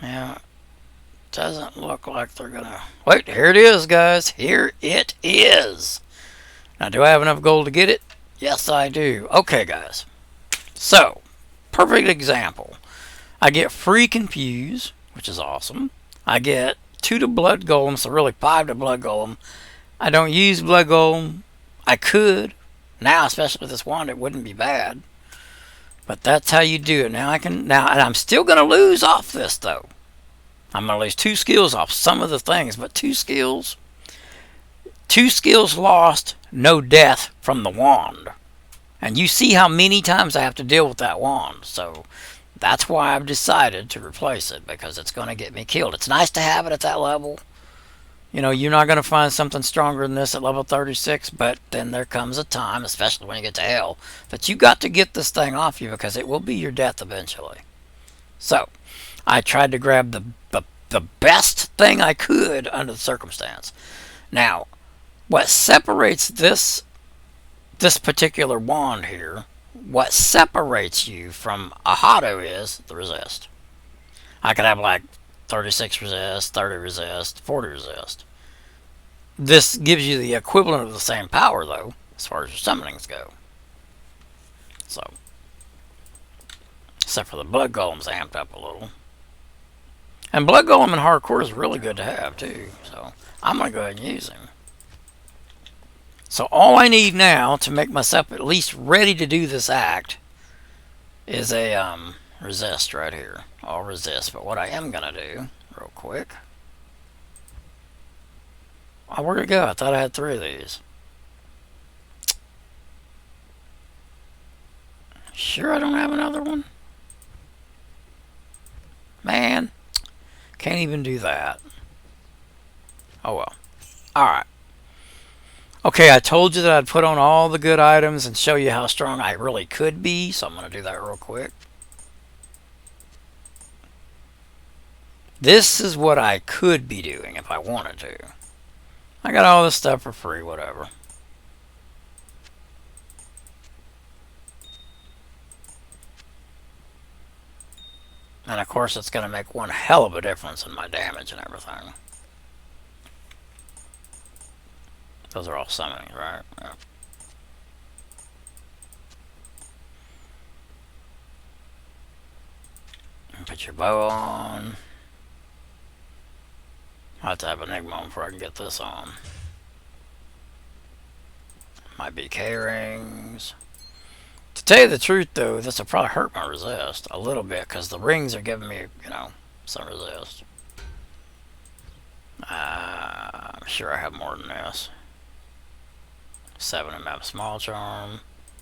Yeah, doesn't look like they're gonna... Wait, here it is, guys. Here it is. Now, do I have enough gold to get it? Yes, I do. Okay, guys. So, perfect example. I get free confuse, which is awesome. I get 2 to blood golem, so really 5 to blood golem. I don't use blood golem. I could. Now, especially with this wand, it wouldn't be bad. But that's how you do it. Now, and I'm still going to lose off this, though. I'm going to lose 2 skills off some of the things, but 2 skills. 2 skills lost, no death from the wand. And you see how many times I have to deal with that wand. So that's why I've decided to replace it, because it's going to get me killed. It's nice to have it at that level. You know, you're not going to find something stronger than this at level 36, but then there comes a time, especially when you get to hell, that you got to get this thing off you, because it will be your death eventually. So I tried to grab the best thing I could under the circumstance. Now, what separates this particular wand here, what separates you from a Hado is the resist. I could have like 36 resist, 30 resist, 40 resist. This gives you the equivalent of the same power, though, as far as your summonings go. So, except for the blood golem's amped up a little. And blood golem in hardcore is really good to have, too. So, I'm going to go ahead and use him. So all I need now to make myself at least ready to do this act is a resist right here. I'll resist, but what I am going to do, real quick... Oh, where'd it go? I thought I had 3 of these. Sure I don't have another one? Man, can't even do that. Oh well. Alright. Okay, I told you that I'd put on all the good items and show you how strong I really could be, so I'm going to do that real quick. This is what I could be doing if I wanted to. I got all this stuff for free, whatever. And of course it's going to make one hell of a difference in my damage and everything. Those are all summoning, right? Yeah. Put your bow on. I'll have to have Enigma on before I can get this on. My BK rings. To tell you the truth, though, this will probably hurt my resist a little bit, because the rings are giving me, you know, some resist. I'm sure I have more than this. 7 and map small charm.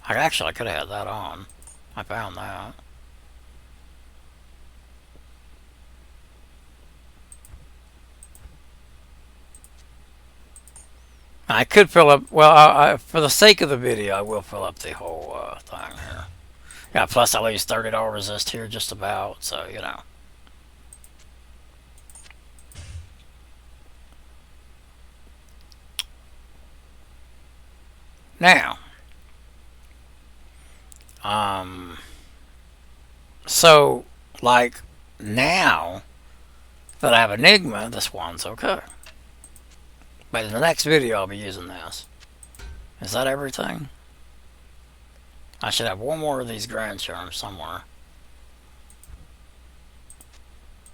I could have had that on. I found that. I could fill up, well, for the sake of the video, I will fill up the whole thing here. Yeah, plus I lose $30 resist here just about, so, you know. Now, so, like, now that I have Enigma, this one's okay. But in the next video, I'll be using this. Is that everything? I should have one more of these grand charms somewhere.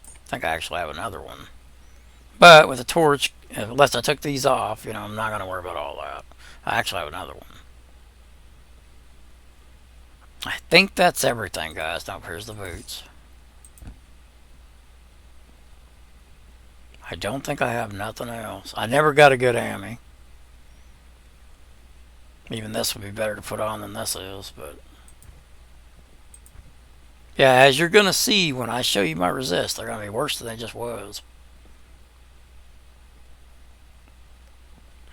I think I actually have another one. But with a torch, unless I took these off, you know, I'm not going to worry about all that. I actually have another one. I think that's everything, guys. Now, here's the boots. I don't think I have nothing else. I never got a good hammy. Even this would be better to put on than this is, but... yeah, as you're going to see when I show you my resist, they're going to be worse than they just was.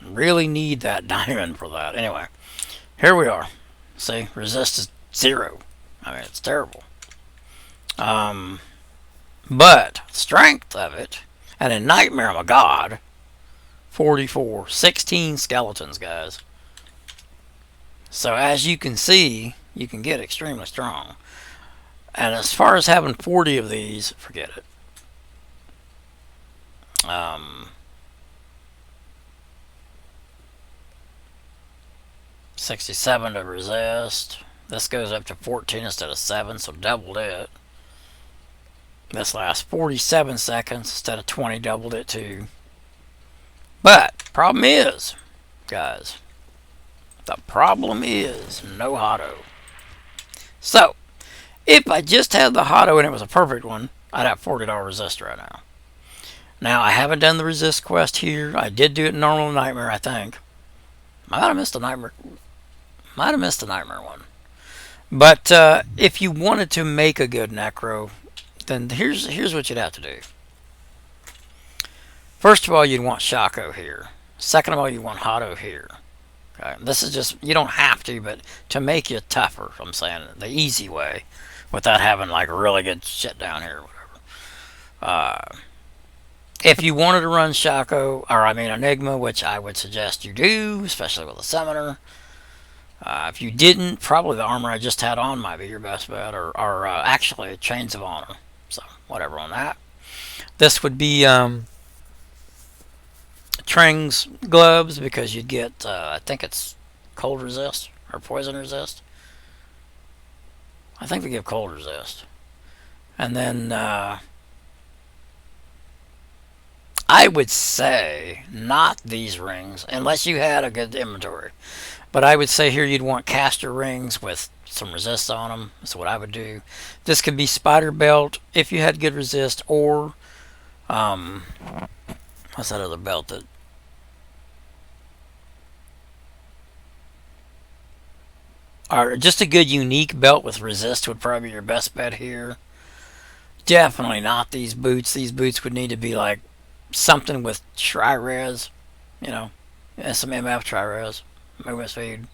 Really need that diamond for that. Anyway, here we are. See, resist is 0. I mean, it's terrible. But strength of it, and in Nightmare, I'm a god. 44, 16 skeletons, guys. So as you can see, you can get extremely strong. And as far as having 40 of these, forget it. 67 to resist. This goes up to 14 instead of 7, so doubled it. This lasts 47 seconds instead of 20, doubled it too. But, problem is, guys, the problem is no Hotto. So, if I just had the Hotto and it was a perfect one, I'd have $40 resist right now. Now, I haven't done the resist quest here. I did do it in normal Nightmare, I think. I might have missed a Nightmare. Might have missed a Nightmare one. But if you wanted to make a good Necro, then here's what you'd have to do. First of all, you'd want Shaco here. Second of all, you want Hotto here. Okay? This is just, you don't have to, but to make you tougher, I'm saying, the easy way, without having like really good shit down here or whatever. If you wanted to run Shaco, or I mean Enigma, which I would suggest you do, especially with a Summoner. If you didn't, probably the armor I just had on might be your best bet, or actually Chains of Honor. So, whatever on that. This would be Trang's gloves, because you'd get, I think it's cold resist, or poison resist. I think they give cold resist. And then, I would say not these rings, unless you had a good inventory. But I would say here you'd want caster rings with some resist on them. That's what I would do. This could be spider belt if you had good resist, or what's that other belt that? Or just a good unique belt with resist would probably be your best bet here. Definitely not these boots. These boots would need to be like something with tri-res, you know, and some MF tri-res. Movement speed.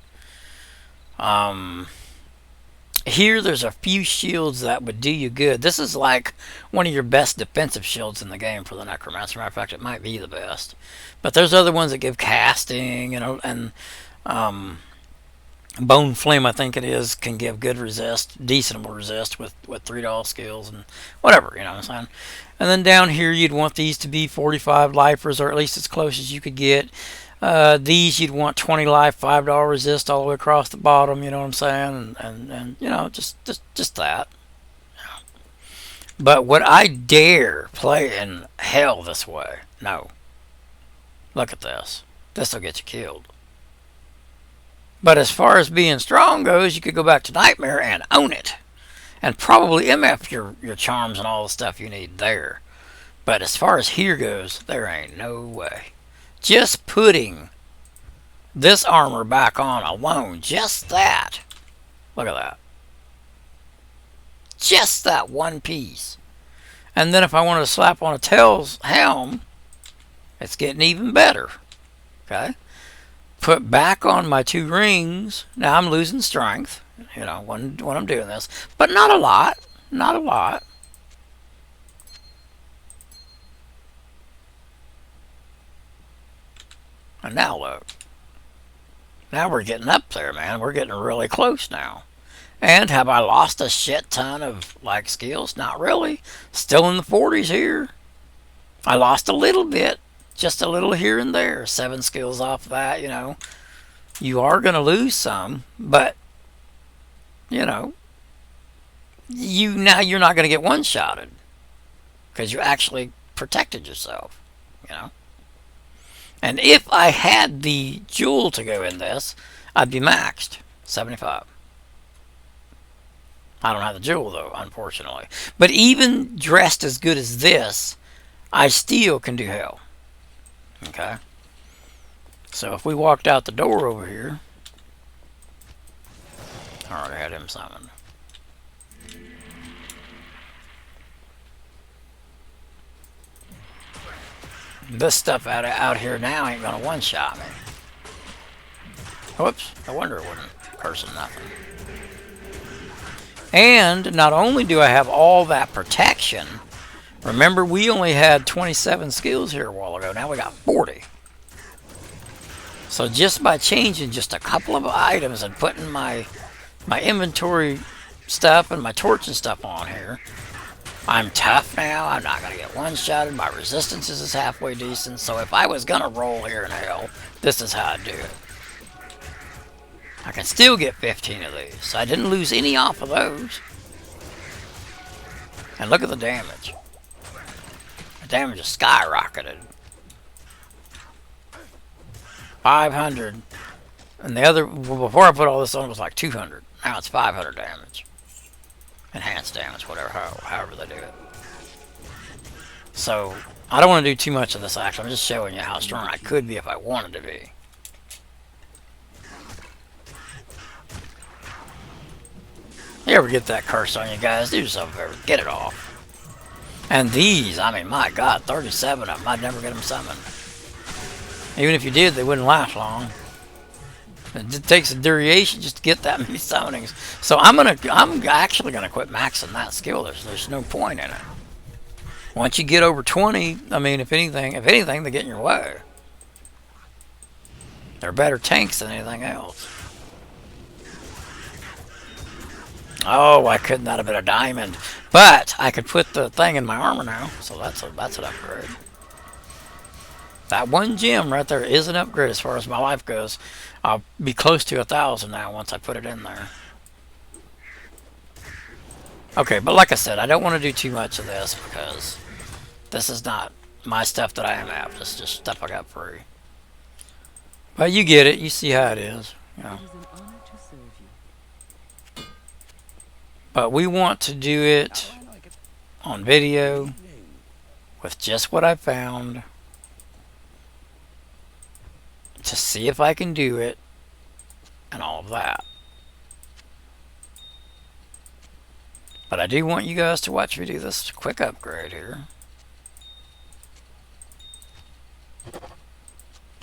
Here there's a few shields that would do you good. This is like one of your best defensive shields in the game for the Necromancer. Matter of fact, it might be the best. But there's other ones that give casting, and Bone Flame, I think it is, can give good resist, decent resist with $3 skills and whatever, you know what I'm saying? And then down here you'd want these to be 45 lifers, or at least as close as you could get. These you'd want 20 life, $5 resist all the way across the bottom, you know what I'm saying? And you know, just that. But would I dare play in hell this way? No. Look at this. This will get you killed. But as far as being strong goes, you could go back to Nightmare and own it. And probably MF your charms and all the stuff you need there. But as far as here goes, there ain't no way. Just putting this armor back on alone, just that. Look at that. Just that one piece. And then if I wanted to slap on a Tails helm, it's getting even better. Okay? Put back on my 2 rings. Now I'm losing strength, you know, when I'm doing this. But not a lot. Not a lot. And now look. Now we're getting up there, man. We're getting really close now. And have I lost a shit ton of, like, skills? Not really. Still in the 40s here. I lost a little bit. Just a little here and there. 7 skills off that, you know. You are going to lose some, but you know, you're not going to get one-shotted because you actually protected yourself, you know. And if I had the jewel to go in this, I'd be maxed 75. I don't have the jewel though, unfortunately. But even dressed as good as this, I still can do hell. Okay. So if we walked out the door over here, I already had him summoned. This stuff out here now ain't gonna one-shot me. Whoops, I wonder it wouldn't curse him nothing. And not only do I have all that protection, remember we only had 27 skills here a while ago, now we got 40. So just by changing just a couple of items and putting my inventory stuff and my torch and stuff on here, I'm tough now. I'm not going to get one-shotted. My resistance is halfway decent. So if I was going to roll here in hell, this is how I'd do it. I can still get 15 of these. So I didn't lose any off of those. And look at the damage. The damage is skyrocketed. 500. And the other, well, before I put all this on, it was like 200. Now it's 500 damage. Enhanced damage, whatever, however they do it. So, I don't want to do too much of this action. I'm just showing you how strong I could be if I wanted to be. You ever get that curse on you guys? Do yourself a favor. Get it off. And these, I mean, my God, 37 of them. I'd never get them summoned. Even if you did, they wouldn't last long. It takes a duration just to get that many summonings. So I'm actually gonna quit maxing that skill. There's no point in it. Once you get over 20, I mean, if anything, they get in your way. They're better tanks than anything else. Oh, why couldn't that have been a diamond? But I could put the thing in my armor now, so that's an upgrade. That one gem right there is an upgrade as far as my life goes. I'll be close to 1,000 now once I put it in there. Okay, but like I said, I don't want to do too much of this because this is not my stuff that I am after. This is just stuff I got free. But you get it. You see how it is. You know. But we want to do it on video with just what I found to see if I can do it and all of that. But I do want you guys to watch me do this quick upgrade here.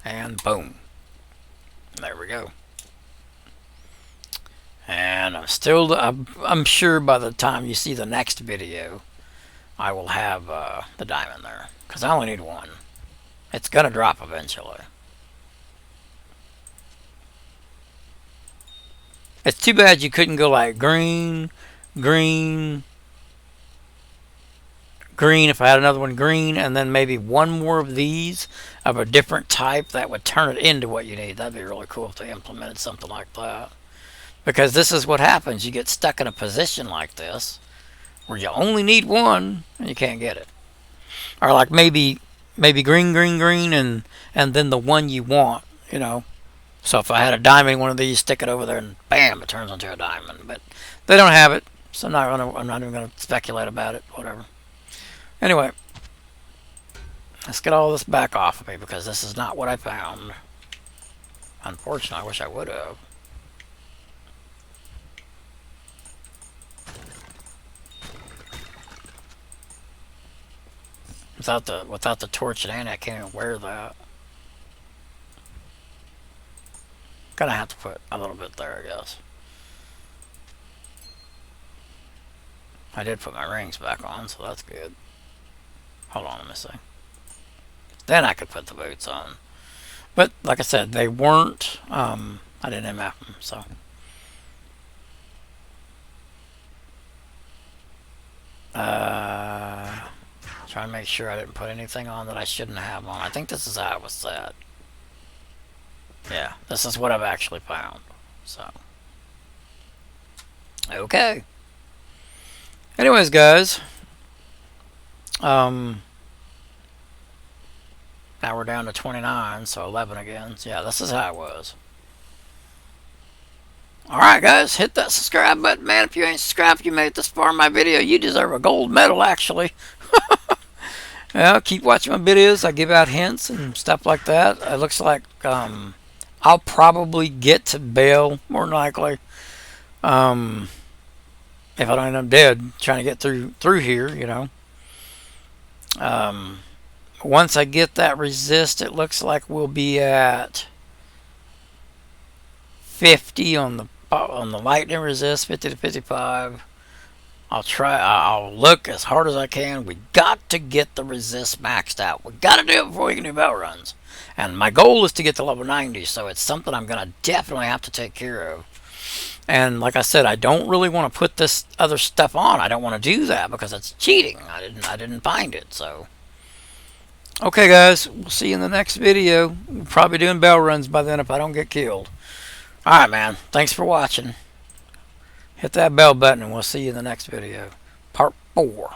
And boom. There we go. And I'm sure by the time you see the next video, I will have the diamond there. Because I only need one. It's going to drop eventually. It's too bad you couldn't go like green, green, green. If I had another one, green, and then maybe one more of these of a different type, that would turn it into what you need. That'd be really cool if they implemented something like that. Because this is what happens. You get stuck in a position like this where you only need one and you can't get it. Or like maybe green, green, green, and then the one you want, you know. So if I had a diamond, one of these, stick it over there, and bam, it turns into a diamond. But they don't have it, so I'm not even going to speculate about it. Whatever. Anyway, let's get all this back off of me because this is not what I found. Unfortunately, I wish I would have. Without the torch and I can't even wear that. Gonna have to put a little bit there, I guess. I did put my rings back on, so that's good. Hold on, let me see. Then I could put the boots on. But like I said, they weren't. I didn't MF them, so. Try and make sure I didn't put anything on that I shouldn't have on. I think this is how it was set. Yeah, this is what I've actually found. So, Okay. Anyways, guys. Now we're down to 29, so 11 again. So yeah, this is how it was. Alright, guys. Hit that subscribe button, man. If you ain't subscribed, if you made it this far in my video, you deserve a gold medal, actually. Yeah, keep watching my videos. I give out hints and stuff like that. It looks like I'll probably get to bail, more than likely. If I don't end up dead trying to get through here, you know. Once I get that resist, it looks like we'll be at 50 on the lightning resist, 50 to 55. I'll look as hard as I can. We got to get the resist maxed out. We got to do it before we can do bell runs. And my goal is to get to level 90, so it's something I'm going to definitely have to take care of. And like I said, I don't really want to put this other stuff on. I don't want to do that because it's cheating. I didn't find it, so. Okay, guys, we'll see you in the next video. We'll probably be doing bell runs by then if I don't get killed. Alright, man. Thanks for watching. Hit that bell button and we'll see you in the next video. Part 4.